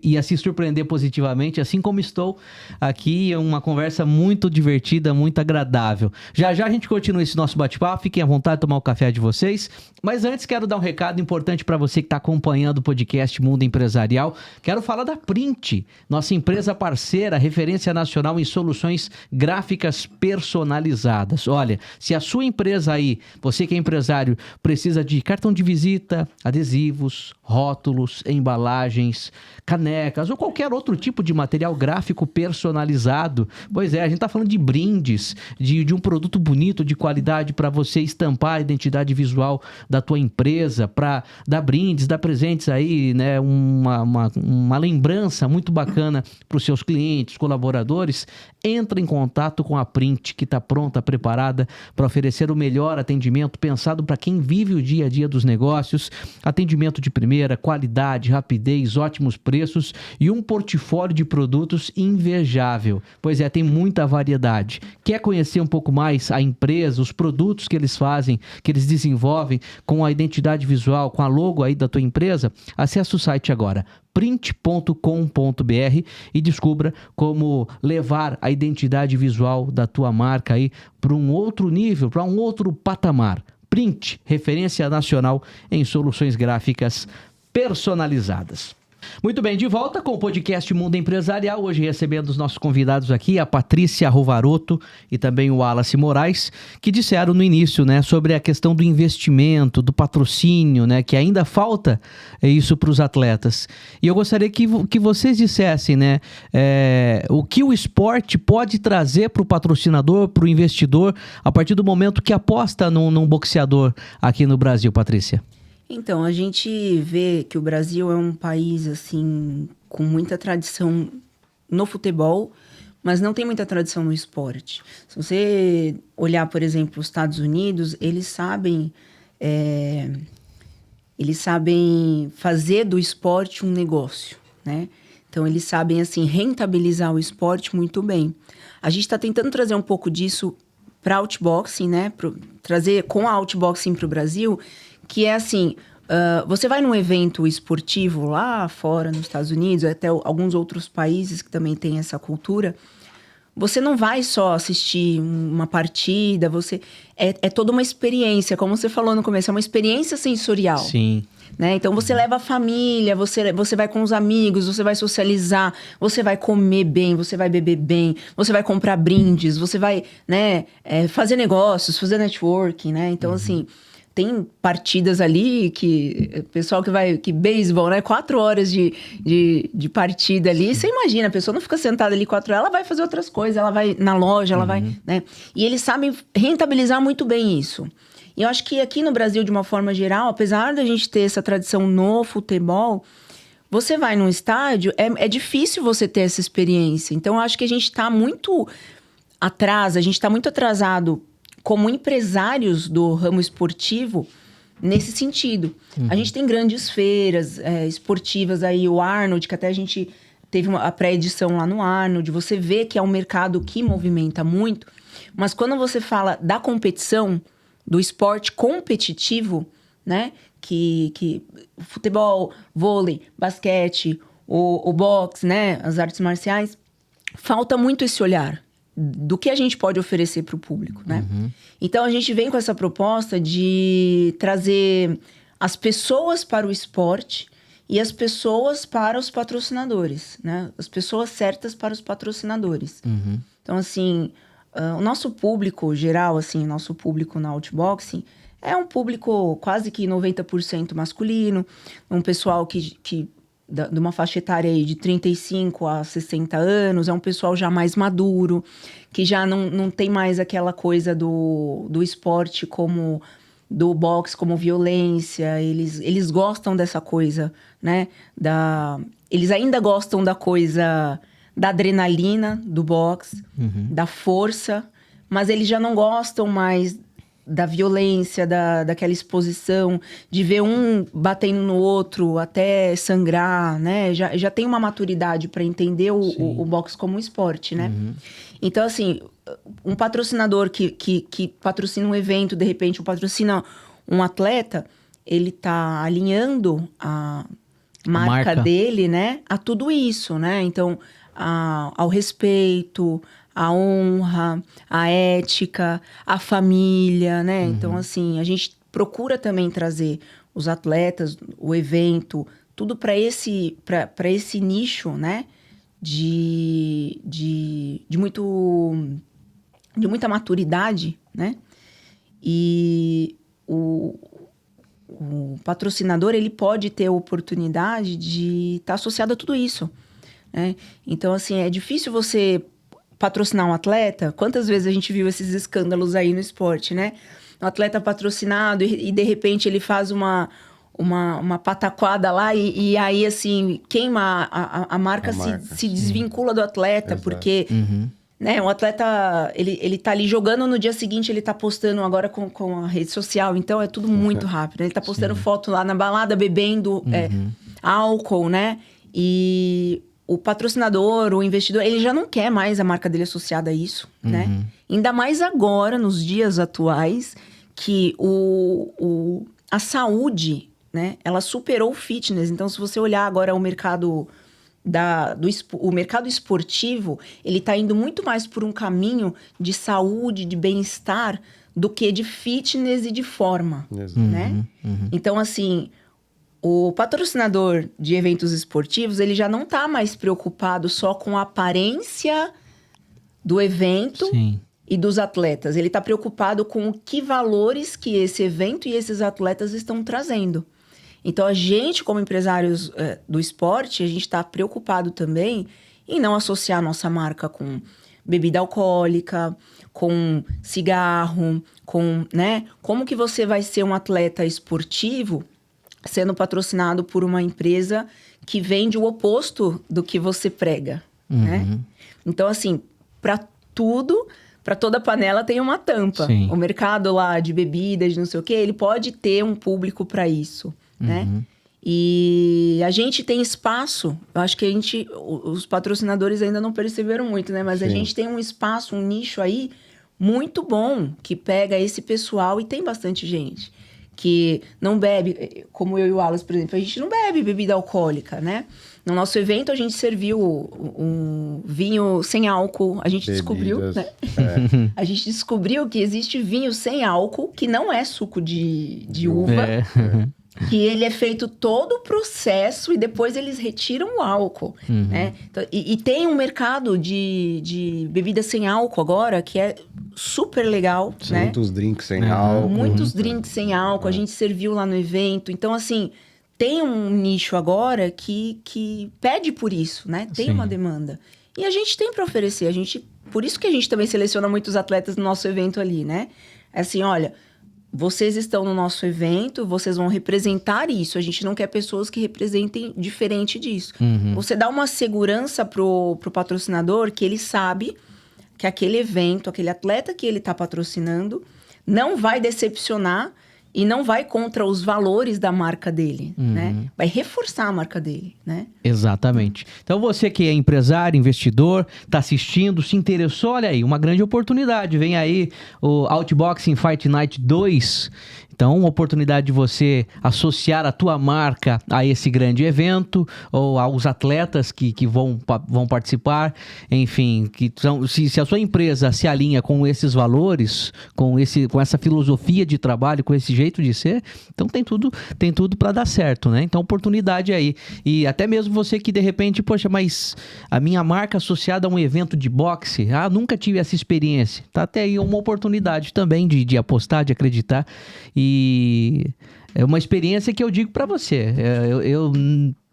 Speaker 1: ia se surpreender positivamente, assim como estou aqui. É uma conversa muito divertida, muito agradável. Já a gente continua esse nosso bate-papo. Fiquem à vontade de tomar o café de vocês. Mas antes, quero dar um recado importante para você que está acompanhando o podcast Mundo Empresarial. Quero falar da Print, nossa empresa parceira, referência nacional em soluções gráficas personalizadas. Olha, se a sua empresa aí, você que é empresário, precisa de cartão de visita, adesivos, rótulos, embalagens, canecas ou qualquer outro tipo de material gráfico personalizado. Pois é, a gente está falando de brindes, de um produto bonito, de qualidade para você estampar a identidade visual da tua empresa, para dar brindes, dar presentes aí, né? Uma lembrança muito bacana para os seus clientes, colaboradores. Entra em contato com a Print, que está pronta, preparada para oferecer o melhor atendimento pensado para quem vive o dia a dia dos negócios. Atendimento de primeira, qualidade, rapidez, ótimos preços e um portfólio de produtos invejável. Pois é, tem muita variedade. Quer conhecer um pouco mais a empresa, os produtos que eles fazem, que eles desenvolvem com a identidade visual, com a logo aí da tua empresa? Acesse o site agora, print.com.br, e descubra como levar a identidade visual da tua marca aí para um outro nível, para um outro patamar. Print, referência nacional em soluções gráficas personalizadas. Muito bem, de volta com o podcast Mundo Empresarial, hoje recebendo os nossos convidados aqui, a Patrícia Rovaroto e também o Wallace Moraes, que disseram no início, né, sobre a questão do investimento, do patrocínio, né, que ainda falta isso para os atletas. E eu gostaria que vocês dissessem, né, o que o esporte pode trazer para o patrocinador, para o investidor, a partir do momento que aposta num boxeador aqui no Brasil, Patrícia.
Speaker 2: Então, a gente vê que o Brasil é um país, assim, com muita tradição no futebol, mas não tem muita tradição no esporte. Se você olhar, por exemplo, os Estados Unidos, eles sabem fazer do esporte um negócio, né? Então, eles sabem, assim, rentabilizar o esporte muito bem. A gente está tentando trazer um pouco disso para a outboxing, né? Trazer com a outboxing para o Brasil, que é assim, Você vai num evento esportivo lá fora, nos Estados Unidos, até alguns outros países que também têm essa cultura, você não vai só assistir uma partida, é toda uma experiência, como você falou no começo, é uma experiência sensorial.
Speaker 1: Sim.
Speaker 2: Né? Então, você leva a família, você vai com os amigos, você vai socializar, você vai comer bem, você vai beber bem, você vai comprar brindes, você vai, né, fazer negócios, fazer networking, né? Então, assim, tem partidas ali que... Pessoal que beisebol, né? 4 horas de partida ali. Você imagina, a pessoa não fica sentada ali 4 horas, ela vai fazer outras coisas, ela vai na loja, ela vai, né? E eles sabem rentabilizar muito bem isso. E eu acho que aqui no Brasil, de uma forma geral, apesar da gente ter essa tradição no futebol, você vai num estádio, é difícil você ter essa experiência. Então, eu acho que a gente está muito atrás, a gente está muito atrasado como empresários do ramo esportivo nesse sentido. A gente tem grandes feiras esportivas aí, o Arnold, que até a gente teve a pré-edição lá no Arnold. Você vê que é um mercado que movimenta muito. Mas quando você fala da competição, do esporte competitivo, né? Que futebol, vôlei, basquete, o boxe, né? As artes marciais, falta muito esse olhar do que a gente pode oferecer para o público, né? Então, a gente vem com essa proposta de trazer as pessoas para o esporte e as pessoas para os patrocinadores, né? As pessoas certas para os patrocinadores. Então, assim, o nosso público geral, assim, nosso público na Outboxing é um público quase que 90% masculino, um pessoal que de uma faixa etária aí de 35 a 60 anos, é um pessoal já mais maduro, que já não tem mais aquela coisa do esporte como... do boxe como violência, eles gostam dessa coisa, né? Eles ainda gostam da coisa da adrenalina do boxe, da força, mas eles já não gostam mais da violência, daquela exposição, de ver um batendo no outro até sangrar, né? Já tem uma maturidade para entender o boxe como um esporte, né? Então, assim, um patrocinador que patrocina um evento, de repente, ou patrocina um atleta, ele tá alinhando a marca dele, né? A tudo isso, né? Então, ao respeito, a honra, a ética, a família, né? Então, assim, a gente procura também trazer os atletas, o evento, tudo para esse nicho, né? De muita maturidade, né? E o patrocinador, ele pode ter a oportunidade de estar associado a tudo isso, né? Então, assim, é difícil você patrocinar um atleta. Quantas vezes a gente viu esses escândalos aí no esporte, né? Um atleta patrocinado e de repente ele faz uma pataquada lá e aí, assim, queima a marca, se desvincula do atleta. Exato. Porque... né, um atleta, ele tá ali jogando, no dia seguinte ele tá postando agora com a rede social, então é tudo muito rápido. Ele tá postando foto lá na balada, bebendo álcool, né? E o patrocinador, o investidor, ele já não quer mais a marca dele associada a isso, né? Ainda mais agora, nos dias atuais, que a saúde, né, ela superou o fitness. Então, se você olhar agora o mercado... o mercado esportivo, ele está indo muito mais por um caminho de saúde, de bem-estar, do que de fitness e de forma, né? Então, assim, o patrocinador de eventos esportivos, ele já não está mais preocupado só com a aparência do evento e dos atletas. Ele está preocupado com que valores que esse evento e esses atletas estão trazendo. Então, a gente, como empresários do esporte, a gente está preocupado também em não associar a nossa marca com bebida alcoólica, com cigarro, né? Como que você vai ser um atleta esportivo sendo patrocinado por uma empresa que vende o oposto do que você prega, né? Então, assim, para tudo... para toda panela tem uma tampa. O mercado lá de bebidas, de não sei o quê, ele pode ter um público para isso, né? E a gente tem espaço, eu acho que os patrocinadores ainda não perceberam muito, né? Mas a gente tem um espaço, um nicho aí muito bom, que pega esse pessoal, e tem bastante gente que não bebe, como eu e o Wallace, por exemplo, a gente não bebe bebida alcoólica, né? No nosso evento, a gente serviu um vinho sem álcool. A gente descobriu, né? A gente descobriu que existe vinho sem álcool, que não é suco de uva. Que ele é feito todo o processo e depois eles retiram o álcool, né? Então, e tem um mercado de bebidas sem álcool agora que é super legal, né?
Speaker 3: Muitos drinks sem álcool.
Speaker 2: Muitos drinks sem álcool, a gente serviu lá no evento. Então, assim, tem um nicho agora que pede por isso, né? Tem uma demanda. E a gente tem para oferecer. Por isso que a gente também seleciona muitos atletas no nosso evento ali, né? É assim, olha... Vocês estão no nosso evento, vocês vão representar isso. A gente não quer pessoas que representem diferente disso. Você dá uma segurança pro patrocinador que ele sabe que aquele evento, aquele atleta que ele está patrocinando, não vai decepcionar e não vai contra os valores da marca dele, né? Vai reforçar a marca dele, né?
Speaker 1: Exatamente. Então você que é empresário, investidor, está assistindo, se interessou, olha aí, uma grande oportunidade. Vem aí o Outboxing Fight Night 2. Então, uma oportunidade de você associar a tua marca a esse grande evento, ou aos atletas que vão participar, enfim, se a sua empresa se alinha com esses valores, com essa filosofia de trabalho, com esse jeito de ser, então tem tudo para dar certo, né? Então, oportunidade aí. E até mesmo você que de repente, poxa, mas a minha marca associada a um evento de boxe, nunca tive essa experiência. Tá até aí uma oportunidade também de apostar, de acreditar. E é uma experiência que eu digo para você.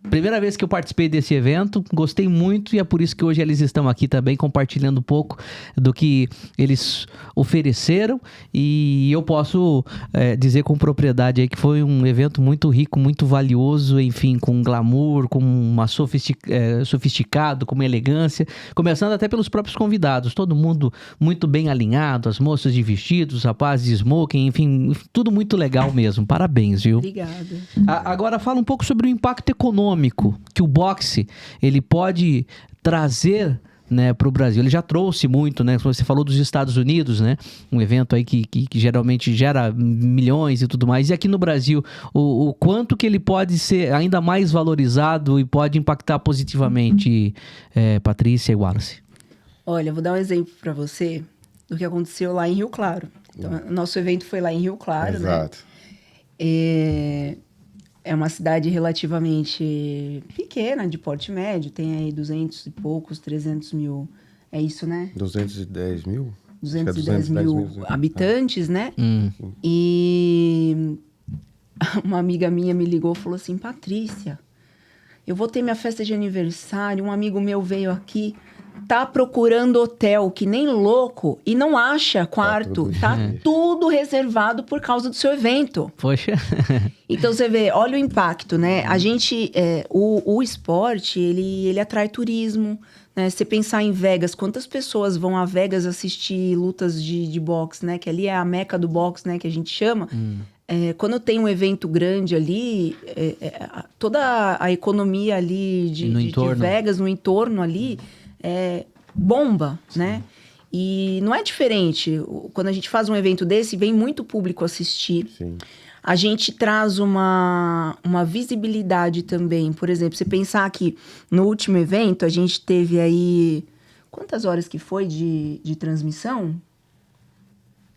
Speaker 1: Primeira vez que eu participei desse evento, gostei muito e é por isso que hoje eles estão aqui também compartilhando um pouco do que eles ofereceram, e eu posso dizer com propriedade aí que foi um evento muito rico, muito valioso, enfim, com glamour, com uma sofisticado, com uma elegância, começando até pelos próprios convidados, todo mundo muito bem alinhado, as moças de vestidos, os rapazes de smoking, enfim, tudo muito legal mesmo. Parabéns, viu?
Speaker 2: Obrigada.
Speaker 1: Agora fala um pouco sobre o impacto econômico que o boxe ele pode trazer, né, para o Brasil. Ele já trouxe muito, né? Você falou dos Estados Unidos, né? Um evento aí que geralmente gera milhões e tudo mais. E aqui no Brasil, o quanto que ele pode ser ainda mais valorizado e pode impactar positivamente, Patrícia e Wallace?
Speaker 2: Olha, vou dar um exemplo para você do que aconteceu lá em Rio Claro. Então, nosso evento foi lá em Rio Claro,
Speaker 3: Exato.
Speaker 2: né? É uma cidade relativamente pequena, de porte médio, tem aí 200 e poucos, 300 mil, é isso, né?
Speaker 3: 210 mil?
Speaker 2: 210 mil habitantes, né? E uma amiga minha me ligou e falou assim, Patrícia, eu vou ter minha festa de aniversário, um amigo meu veio aqui, tá procurando hotel, que nem louco, e não acha quarto. Tá tudo reservado por causa do seu evento.
Speaker 1: Poxa.
Speaker 2: Então, você vê, olha o impacto, né? A gente, o esporte, ele atrai turismo, né? Você pensar em Vegas, quantas pessoas vão a Vegas assistir lutas de boxe, né? Que ali é a meca do boxe, né? Que a gente chama. Quando tem um evento grande ali, toda a economia ali de Vegas, no entorno ali... bomba, né? E não é diferente. Quando a gente faz um evento desse, vem muito público assistir.
Speaker 3: Sim.
Speaker 2: A gente traz uma visibilidade também. Por exemplo, você pensar que no último evento, a gente teve aí... Quantas horas que foi de transmissão?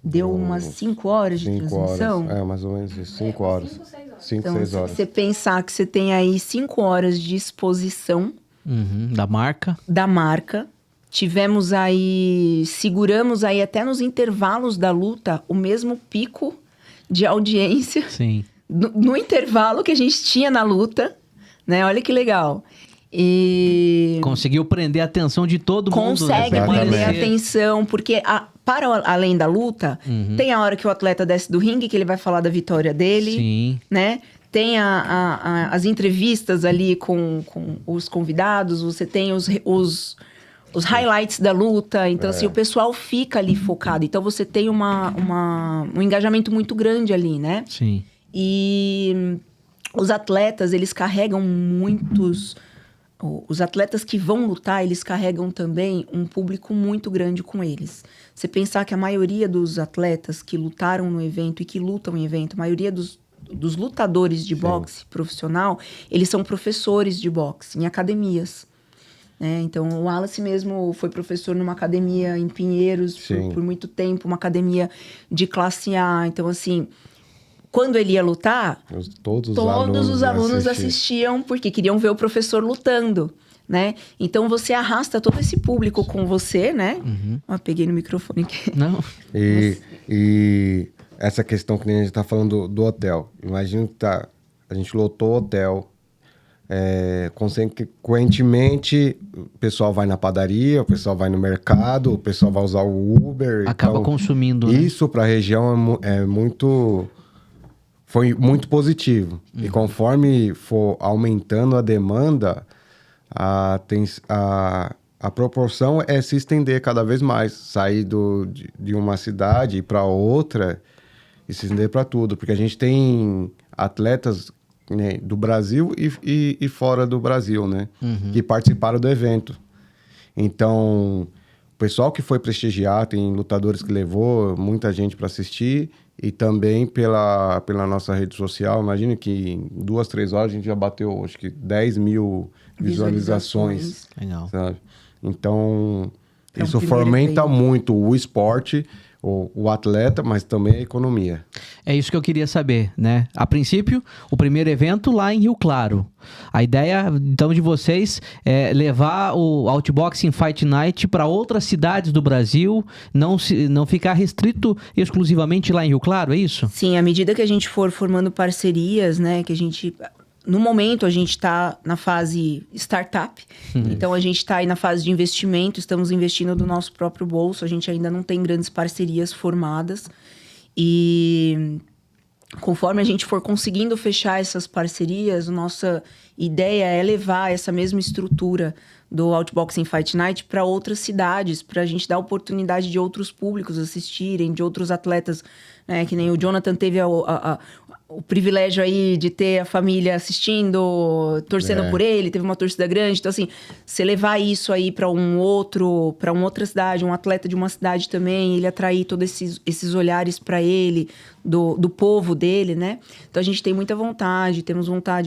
Speaker 2: Deu umas 5 horas de transmissão?
Speaker 3: Horas. Mais ou menos isso. 5 horas. 5, 6 horas.
Speaker 2: Você pensar que você tem aí 5 horas de exposição...
Speaker 1: Da marca.
Speaker 2: Da marca. Tivemos aí, seguramos aí até nos intervalos da luta o mesmo pico de audiência.
Speaker 1: Sim.
Speaker 2: No intervalo que a gente tinha na luta, né? Olha que legal. E...
Speaker 1: Conseguiu prender a atenção de todo mundo.
Speaker 2: Consegue prender a atenção, porque para além da luta, tem a hora que o atleta desce do ringue, que ele vai falar da vitória dele.
Speaker 1: Sim.
Speaker 2: Né? Tem as entrevistas ali com os convidados, você tem os highlights da luta. Então, assim, o pessoal fica ali focado. Então, você tem um engajamento muito grande ali, né?
Speaker 1: Sim.
Speaker 2: E os atletas, eles carregam os atletas que vão lutar, eles carregam também um público muito grande com eles. Você pensar que a maioria dos atletas que lutaram no evento e que lutam em evento, a maioria dos lutadores de boxe profissional, eles são professores de boxe em academias. Então, o Wallace mesmo foi professor numa academia em Pinheiros por muito tempo, uma academia de classe A. Então, assim, quando ele ia lutar,
Speaker 3: todos
Speaker 2: os alunos assistiam porque queriam ver o professor lutando, né? Então, você arrasta todo esse público com você, né? Peguei no microfone aqui.
Speaker 1: Não.
Speaker 3: E essa questão que a gente está falando do hotel. Imagina que a gente lotou o hotel. Consequentemente, o pessoal vai na padaria, o pessoal vai no mercado, o pessoal vai usar o Uber.
Speaker 1: Acaba consumindo, né?
Speaker 3: Isso para a região foi muito positivo. E conforme for aumentando a demanda, a proporção é se estender cada vez mais. Sair de uma cidade e ir para outra e se estender para tudo. Porque a gente tem atletas, né, do Brasil e fora do Brasil, né? Que participaram do evento. Então, o pessoal que foi prestigiar, tem lutadores que levou muita gente para assistir, e também pela nossa rede social. Imagina que em 2, 3 horas a gente já bateu, acho que 10 mil visualizações.
Speaker 1: Legal.
Speaker 3: Sabe? Então, isso
Speaker 2: um
Speaker 3: fomenta
Speaker 2: evento.
Speaker 3: muito o esporte, o atleta, mas também a economia.
Speaker 1: É isso que eu queria saber, né? A princípio, o primeiro evento lá em Rio Claro. A ideia, então, de vocês é levar o Outboxing Fight Night para outras cidades do Brasil, não ficar restrito exclusivamente lá em Rio Claro, é isso?
Speaker 2: Sim, à medida que a gente for formando parcerias, né, que a gente... No momento, a gente está na fase startup. Então, a gente está aí na fase de investimento. Estamos investindo do nosso próprio bolso. A gente ainda não tem grandes parcerias formadas. E conforme a gente for conseguindo fechar essas parcerias, nossa ideia é levar essa mesma estrutura do Outboxing Fight Night para outras cidades, para a gente dar oportunidade de outros públicos assistirem, de outros atletas, né? Que nem o Jonathan teve o privilégio aí de ter a família assistindo, torcendo por ele, teve uma torcida grande. Então, assim, você levar isso aí para uma outra cidade, um atleta de uma cidade também, ele atrair todos esses olhares para ele, do povo dele, né? Então, a gente tem muita vontade,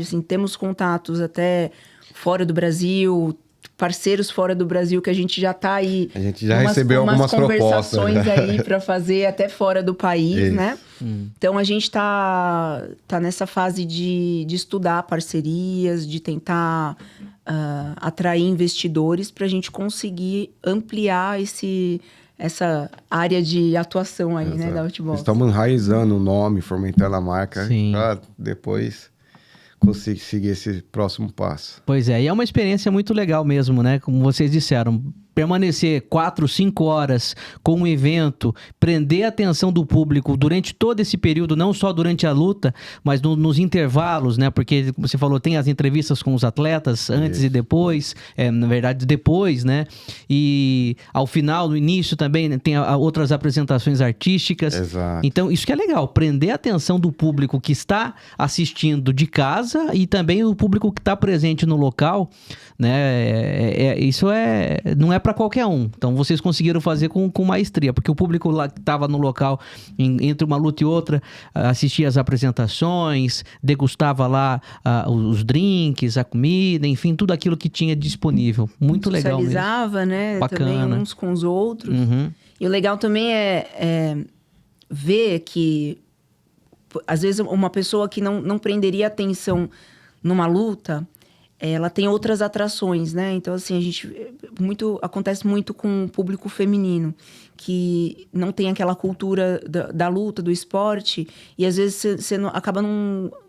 Speaker 2: assim, temos contatos até fora do Brasil, parceiros fora do Brasil, que a gente já está aí...
Speaker 3: A gente já recebeu algumas
Speaker 2: conversações
Speaker 3: propostas
Speaker 2: aí para fazer até fora do país, né? Então, a gente está nessa fase de estudar parcerias, de tentar atrair investidores para a gente conseguir ampliar essa área de atuação aí, né, da Outbox.
Speaker 3: Estamos enraizando o nome, fomentando a marca, para depois conseguir seguir esse próximo passo.
Speaker 1: Pois é, e é uma experiência muito legal mesmo, né? Como vocês disseram, permanecer 4, 5 horas com um evento, prender a atenção do público durante todo esse período, não só durante a luta, mas nos intervalos, né? Porque você falou, tem as entrevistas com os atletas antes e depois, na verdade depois, né? E ao final, no início também, né, tem outras apresentações artísticas.
Speaker 3: Exato.
Speaker 1: Então, isso que é legal, prender a atenção do público que está assistindo de casa e também o público que está presente no local, né? Isso não é para qualquer um. Então, vocês conseguiram fazer com maestria, porque o público lá que estava no local, entre uma luta e outra, assistia as apresentações, degustava lá os drinks, a comida, enfim, tudo aquilo que tinha disponível. Muito legal mesmo.
Speaker 2: Socializava, né?
Speaker 1: Bacana.
Speaker 2: Também uns com os outros. E o legal também é ver que, às vezes, uma pessoa que não prenderia atenção numa luta, ela tem outras atrações, né? Então, assim, acontece muito com o público feminino, que não tem aquela cultura da luta, do esporte, e às vezes você acaba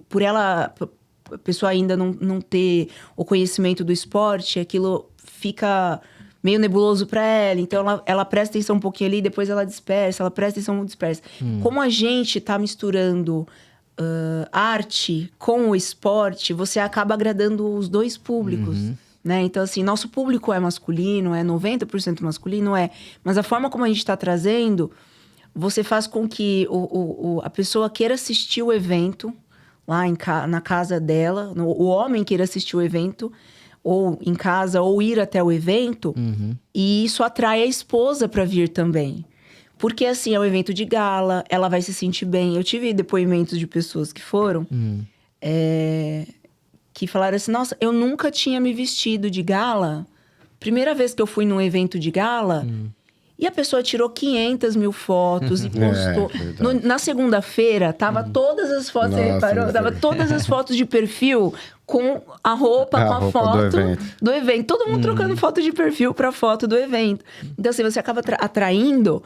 Speaker 2: por ela, a pessoa ainda não ter o conhecimento do esporte, aquilo fica meio nebuloso para ela. Então, ela presta atenção um pouquinho ali, depois ela dispersa, ela presta atenção, dispersa. Como a gente tá misturando arte com o esporte, você acaba agradando os dois públicos, né? Então, assim, nosso público é masculino, é 90% masculino, mas a forma como a gente está trazendo, você faz com que a pessoa queira assistir o evento lá na casa dela, o homem queira assistir o evento, ou em casa, ou ir até o evento. E isso atrai a esposa para vir também. Porque, assim, é um evento de gala, ela vai se sentir bem. Eu tive depoimentos de pessoas que foram, que falaram assim, nossa, eu nunca tinha me vestido de gala. Primeira vez que eu fui num evento de gala... E a pessoa tirou 500 mil fotos e postou. Na segunda-feira, tava todas as fotos, você reparou? Tava todas as fotos de perfil com a roupa, com a foto do evento. Todo mundo trocando foto de perfil para foto do evento. Então, assim, você acaba atraindo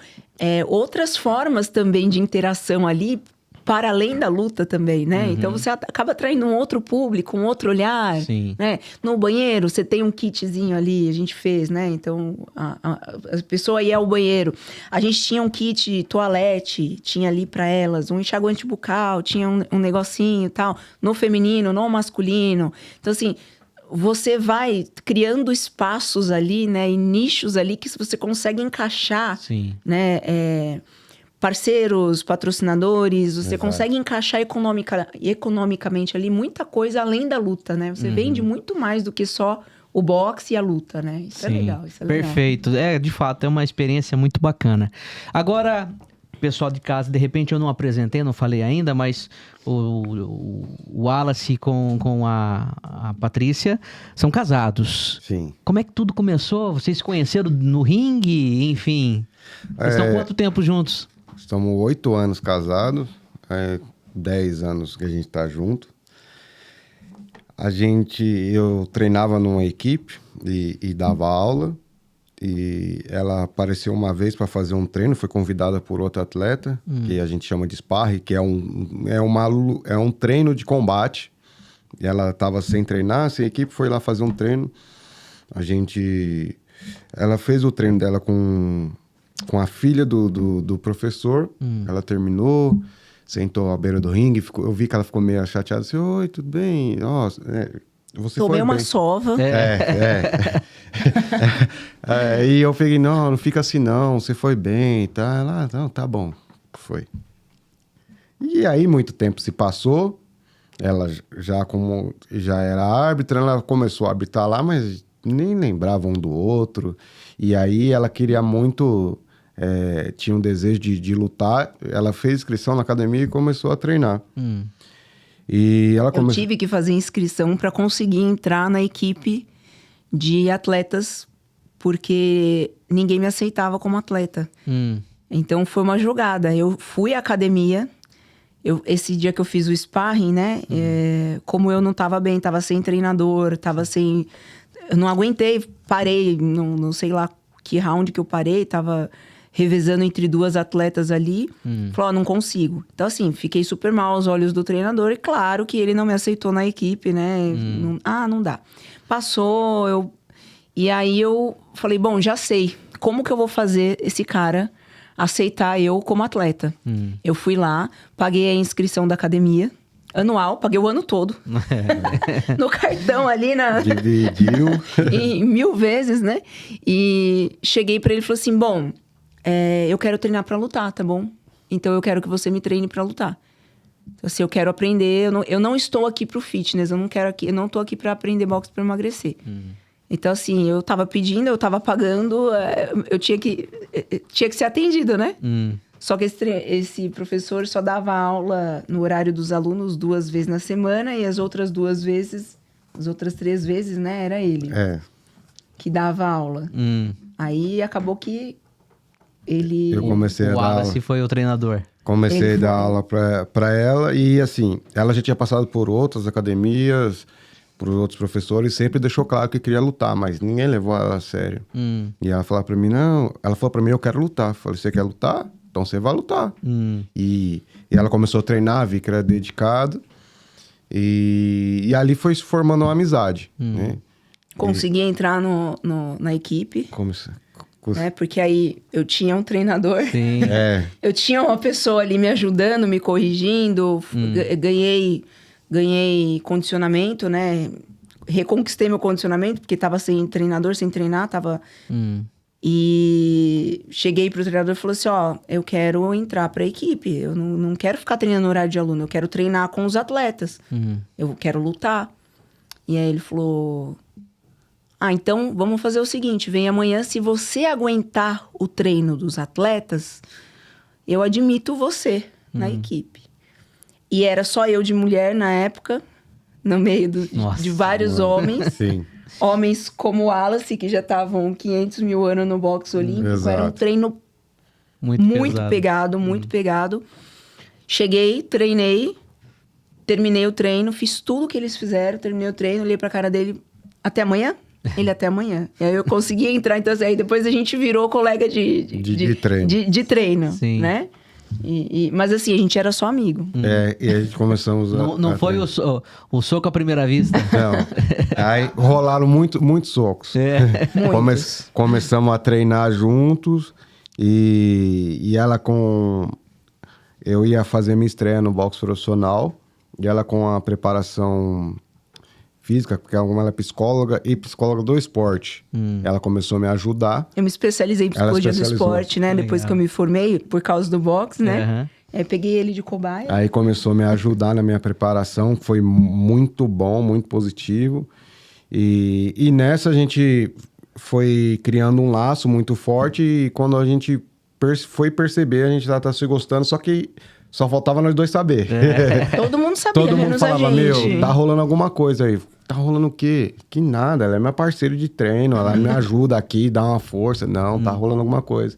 Speaker 2: outras formas também de interação ali, para além da luta também, né? Então, você acaba atraindo um outro público, um outro olhar, né? No banheiro, você tem um kitzinho ali, a gente fez, né? Então, a pessoa ia ao banheiro. A gente tinha um kit toalete, tinha ali para elas, um enxaguante bucal, tinha um negocinho e tal, no feminino, no masculino. Então, assim, você vai criando espaços ali, né? E nichos ali que você consegue encaixar, né? Parceiros, patrocinadores, você consegue encaixar economicamente ali muita coisa além da luta, né? Você vende muito mais do que só o boxe e a luta, né? Isso é legal, isso é legal.
Speaker 1: Perfeito. De fato, é uma experiência muito bacana. Agora, pessoal de casa, de repente eu não apresentei, não falei ainda, mas o Wallace com a Patrícia são casados.
Speaker 3: Sim.
Speaker 1: Como é que tudo começou? Vocês se conheceram no ringue? Enfim, vocês estão quanto tempo juntos?
Speaker 3: Estamos 8 anos casados, 10 anos que a gente está junto. Eu treinava numa equipe e dava aula. E ela apareceu uma vez para fazer um treino, foi convidada por outro atleta, que a gente chama de sparring, que é um treino de combate. E ela estava sem treinar, sem equipe, foi lá fazer um treino. Ela fez o treino dela com a filha do professor. Ela terminou, sentou à beira do ringue. Eu vi que ela ficou meio chateada. Assim, oi, tudo bem? Nossa, você
Speaker 2: Tomei
Speaker 3: foi
Speaker 2: uma
Speaker 3: bem.
Speaker 2: sova.
Speaker 3: E eu peguei, não fica assim não, você foi bem. Tá? Ela, não, tá bom. Foi. E aí, muito tempo se passou. Ela já era árbitra, ela começou a arbitrar lá, mas nem lembrava um do outro. E aí, ela queria muito... tinha um desejo de lutar. Ela fez inscrição na academia e começou a treinar. E ela
Speaker 2: Eu tive que fazer inscrição para conseguir entrar na equipe de atletas, porque ninguém me aceitava como atleta. Então, foi uma jogada. Eu fui à academia. Esse dia que eu fiz o sparring, né? Como eu não estava bem, estava sem treinador, estava sem... Eu não aguentei, parei, não sei lá que round que eu parei, estava revezando entre duas atletas ali. Falou, não consigo. Então, assim, fiquei super mal aos olhos do treinador. E claro que ele não me aceitou na equipe, né? Não dá. Passou, E aí eu falei, bom, já sei. Como que eu vou fazer esse cara aceitar eu como atleta? Eu fui lá, paguei a inscrição da academia. Anual, paguei o ano todo. No cartão ali,
Speaker 3: dividiu.
Speaker 2: em 1000 vezes, né? E cheguei pra ele e falei assim, bom... eu quero treinar pra lutar, tá bom? Então, eu quero que você me treine pra lutar. Então, assim, eu quero aprender... Eu não estou aqui pro fitness. Eu não tô aqui pra aprender boxe pra emagrecer. Então, assim, eu tava pedindo, eu tava pagando. Eu tinha que ser atendido, né? Só que esse professor só dava aula no horário dos alunos 2 vezes na semana. E as outras 2 vezes... As outras 3 vezes, né? Era ele. Que dava aula. Aí, acabou que...
Speaker 3: Eu comecei a dar aula.
Speaker 1: O Wallace foi o treinador.
Speaker 3: Comecei a dar aula pra ela. E, assim, ela já tinha passado por outras academias, por outros professores. Sempre deixou claro que queria lutar, mas ninguém levou ela a sério. E ela falou pra mim, Ela falou pra mim, eu quero lutar. Eu falei, você quer lutar? Então você vai lutar. E ela começou a treinar, vi que era dedicado. E ali foi se formando uma amizade, né?
Speaker 2: Consegui entrar na equipe. Porque aí eu tinha um treinador.
Speaker 1: Sim.
Speaker 2: Eu tinha uma pessoa ali me ajudando, me corrigindo. Ganhei condicionamento, né? Reconquistei meu condicionamento, porque tava sem treinador, sem treinar, tava... E cheguei pro treinador e falei assim, eu quero entrar pra equipe. Eu não quero ficar treinando no horário de aluno, eu quero treinar com os atletas. Eu quero lutar. E aí ele falou... então vamos fazer o seguinte, vem amanhã, se você aguentar o treino dos atletas, eu admito você na equipe. E era só eu de mulher na época, no meio de vários homens.
Speaker 3: Sim.
Speaker 2: Homens como o Wallace, que já estavam 500 mil anos no boxe olímpico.
Speaker 3: Exato.
Speaker 2: Era um treino muito pegado, muito pegado. Cheguei, treinei, terminei o treino, fiz tudo que eles fizeram, terminei o treino, olhei pra cara dele, até amanhã? Ele, até amanhã. E aí eu consegui entrar, então assim, aí depois a gente virou colega de treino. De treino,
Speaker 1: Sim.
Speaker 2: né? Mas assim, a gente era só amigo.
Speaker 3: E a gente começamos a...
Speaker 1: Não foi o soco à primeira vista.
Speaker 3: Não. Aí rolaram muitos socos. Começamos a treinar juntos e ela com... Eu ia fazer minha estreia no boxe profissional e ela com a preparação física, porque ela é psicóloga e psicóloga do esporte. Ela começou a me ajudar.
Speaker 2: Eu me especializei em psicologia do esporte, né?
Speaker 1: Legal.
Speaker 2: Depois que eu me formei, por causa do boxe, né? Aí peguei ele de cobaia.
Speaker 3: Aí começou a me ajudar na minha preparação, foi muito bom, muito positivo. E nessa a gente foi criando um laço muito forte e quando a gente foi perceber, a gente já tá se gostando, só que só faltava nós dois saber.
Speaker 2: Todo mundo sabia,
Speaker 3: Todo mundo
Speaker 2: menos
Speaker 3: falava,
Speaker 2: a gente.
Speaker 3: meu, tá rolando alguma coisa aí. Tá rolando o quê? Que nada, ela é minha parceira de treino, ela me ajuda aqui, dá uma força. Não, tá rolando alguma coisa.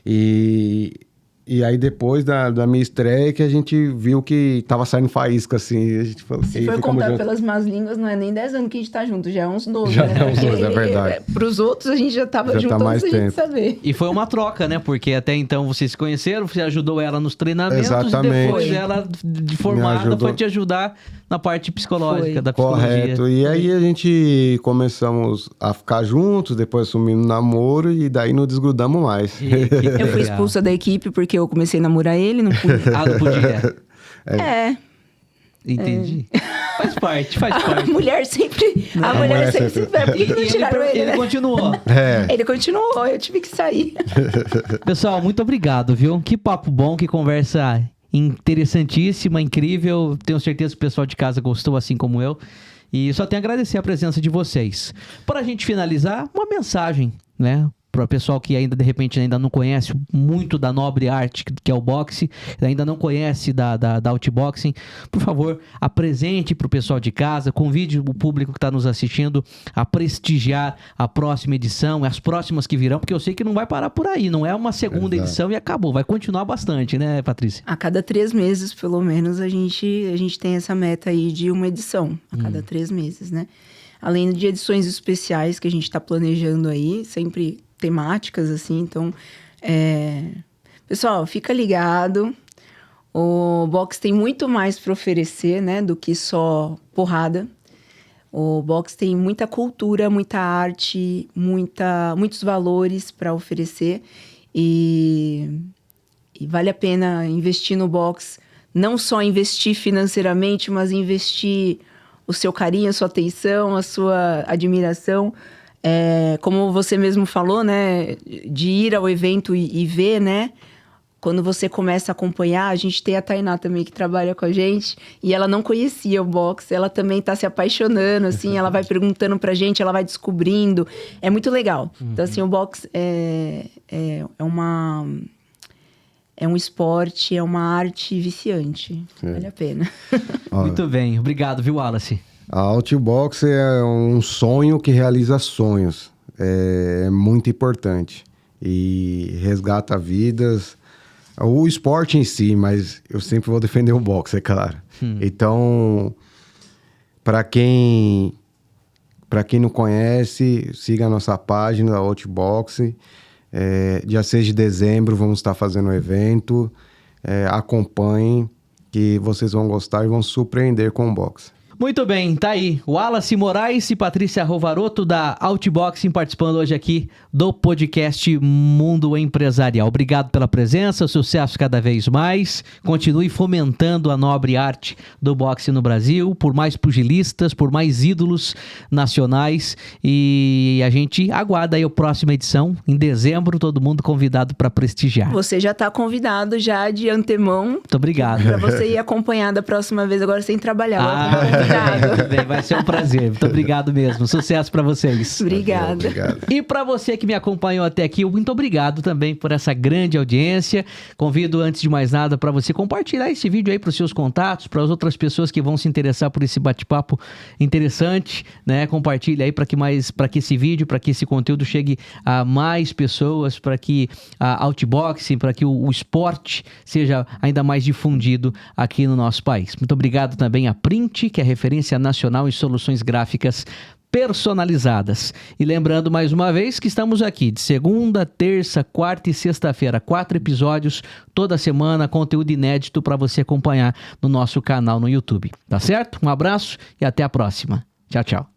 Speaker 3: E aí depois da minha estreia que a gente viu que tava saindo faísca, assim. A gente falou,
Speaker 2: Se for contar pelas más línguas, não é nem 10 anos que a gente tá junto, já é uns 12,
Speaker 3: Já
Speaker 2: né?
Speaker 3: é uns 12, é verdade.
Speaker 2: Pros outros, a gente já tava junto
Speaker 3: mais
Speaker 2: antes da gente
Speaker 3: tempo.
Speaker 2: saber.
Speaker 1: E foi uma troca, né? Porque até então vocês se conheceram, você ajudou ela nos treinamentos.
Speaker 3: Exatamente.
Speaker 1: E depois ela, de formada, foi te ajudar na parte psicológica, da psicologia.
Speaker 3: Correto. E aí a gente começamos a ficar juntos, depois assumimos namoro e daí não desgrudamos mais.
Speaker 2: Eu fui expulsa da equipe porque eu comecei a namorar ele, não pude.
Speaker 1: Não podia.
Speaker 2: Entendi.
Speaker 1: Faz parte.
Speaker 2: A mulher sempre... A mulher sempre se perde. Por que não tiraram ele, né?
Speaker 1: Continuou.
Speaker 2: Ele continuou, eu tive que sair.
Speaker 1: Pessoal, muito obrigado, viu? Que papo bom, que conversa interessantíssima, incrível. Tenho certeza que o pessoal de casa gostou, assim como eu. E só tenho a agradecer a presença de vocês. Para a gente finalizar, uma mensagem, né? Para o pessoal que ainda, de repente, ainda não conhece muito da nobre arte que é o boxe, ainda não conhece da outboxing, por favor, apresente para o pessoal de casa, convide o público que está nos assistindo a prestigiar a próxima edição, as próximas que virão, porque eu sei que não vai parar por aí, não é uma segunda edição e acabou, vai continuar bastante, né, Patrícia?
Speaker 2: A cada 3 meses, pelo menos, a gente tem essa meta aí de uma edição, a cada 3 meses, né? Além de edições especiais que a gente está planejando aí, sempre temáticas, assim, então... Pessoal, fica ligado. O boxe tem muito mais para oferecer, né, do que só porrada. O boxe tem muita cultura, muita arte, muitos valores para oferecer. E vale a pena investir no boxe. Não só investir financeiramente, mas investir o seu carinho, a sua atenção, a sua admiração. Como você mesmo falou, né? De ir ao evento e ver, né? Quando você começa a acompanhar, a gente tem a Tainá também que trabalha com a gente e ela não conhecia o boxe, ela também tá se apaixonando, assim, ela vai perguntando pra gente, ela vai descobrindo. É muito legal. Então, assim, o boxe é um esporte, é uma arte viciante. Vale a pena.
Speaker 1: Muito bem. Obrigado, viu, Wallace?
Speaker 3: A Outbox é um sonho que realiza sonhos. É muito importante. E resgata vidas. O esporte em si, mas eu sempre vou defender o boxe, é claro. Então, para quem não conhece, siga a nossa página, a Outbox. Dia 6 de dezembro vamos estar fazendo o evento. Acompanhem, que vocês vão gostar e vão se surpreender com o boxe.
Speaker 1: Muito bem, tá aí. Wallace Moraes e Patrícia Rovaroto da Outboxing participando hoje aqui do podcast Mundo Empresarial. Obrigado pela presença, sucesso cada vez mais. Continue fomentando a nobre arte do boxe no Brasil, por mais pugilistas, por mais ídolos nacionais. E a gente aguarda aí a próxima edição, em dezembro, todo mundo convidado para prestigiar.
Speaker 2: Você já tá convidado já de antemão.
Speaker 1: Muito obrigado.
Speaker 2: Para você ir acompanhar da próxima vez, agora sem trabalhar. Obrigado.
Speaker 1: Vai ser um prazer. Muito obrigado mesmo. Sucesso para vocês.
Speaker 2: Obrigada.
Speaker 3: Obrigado.
Speaker 1: E para você que me acompanhou até aqui, muito obrigado também por essa grande audiência. Convido, antes de mais nada, para você compartilhar esse vídeo aí para os seus contatos, para as outras pessoas que vão se interessar por esse bate-papo interessante, né? Compartilha aí para que esse vídeo, para que esse conteúdo chegue a mais pessoas, para que a outboxing, para que o esporte seja ainda mais difundido aqui no nosso país. Muito obrigado também a Print, que é referência nacional em soluções gráficas personalizadas. E lembrando mais uma vez que estamos aqui de segunda, terça, quarta e sexta-feira, 4 episódios toda semana, conteúdo inédito para você acompanhar no nosso canal no YouTube. Tá certo? Um abraço e até a próxima. Tchau, tchau.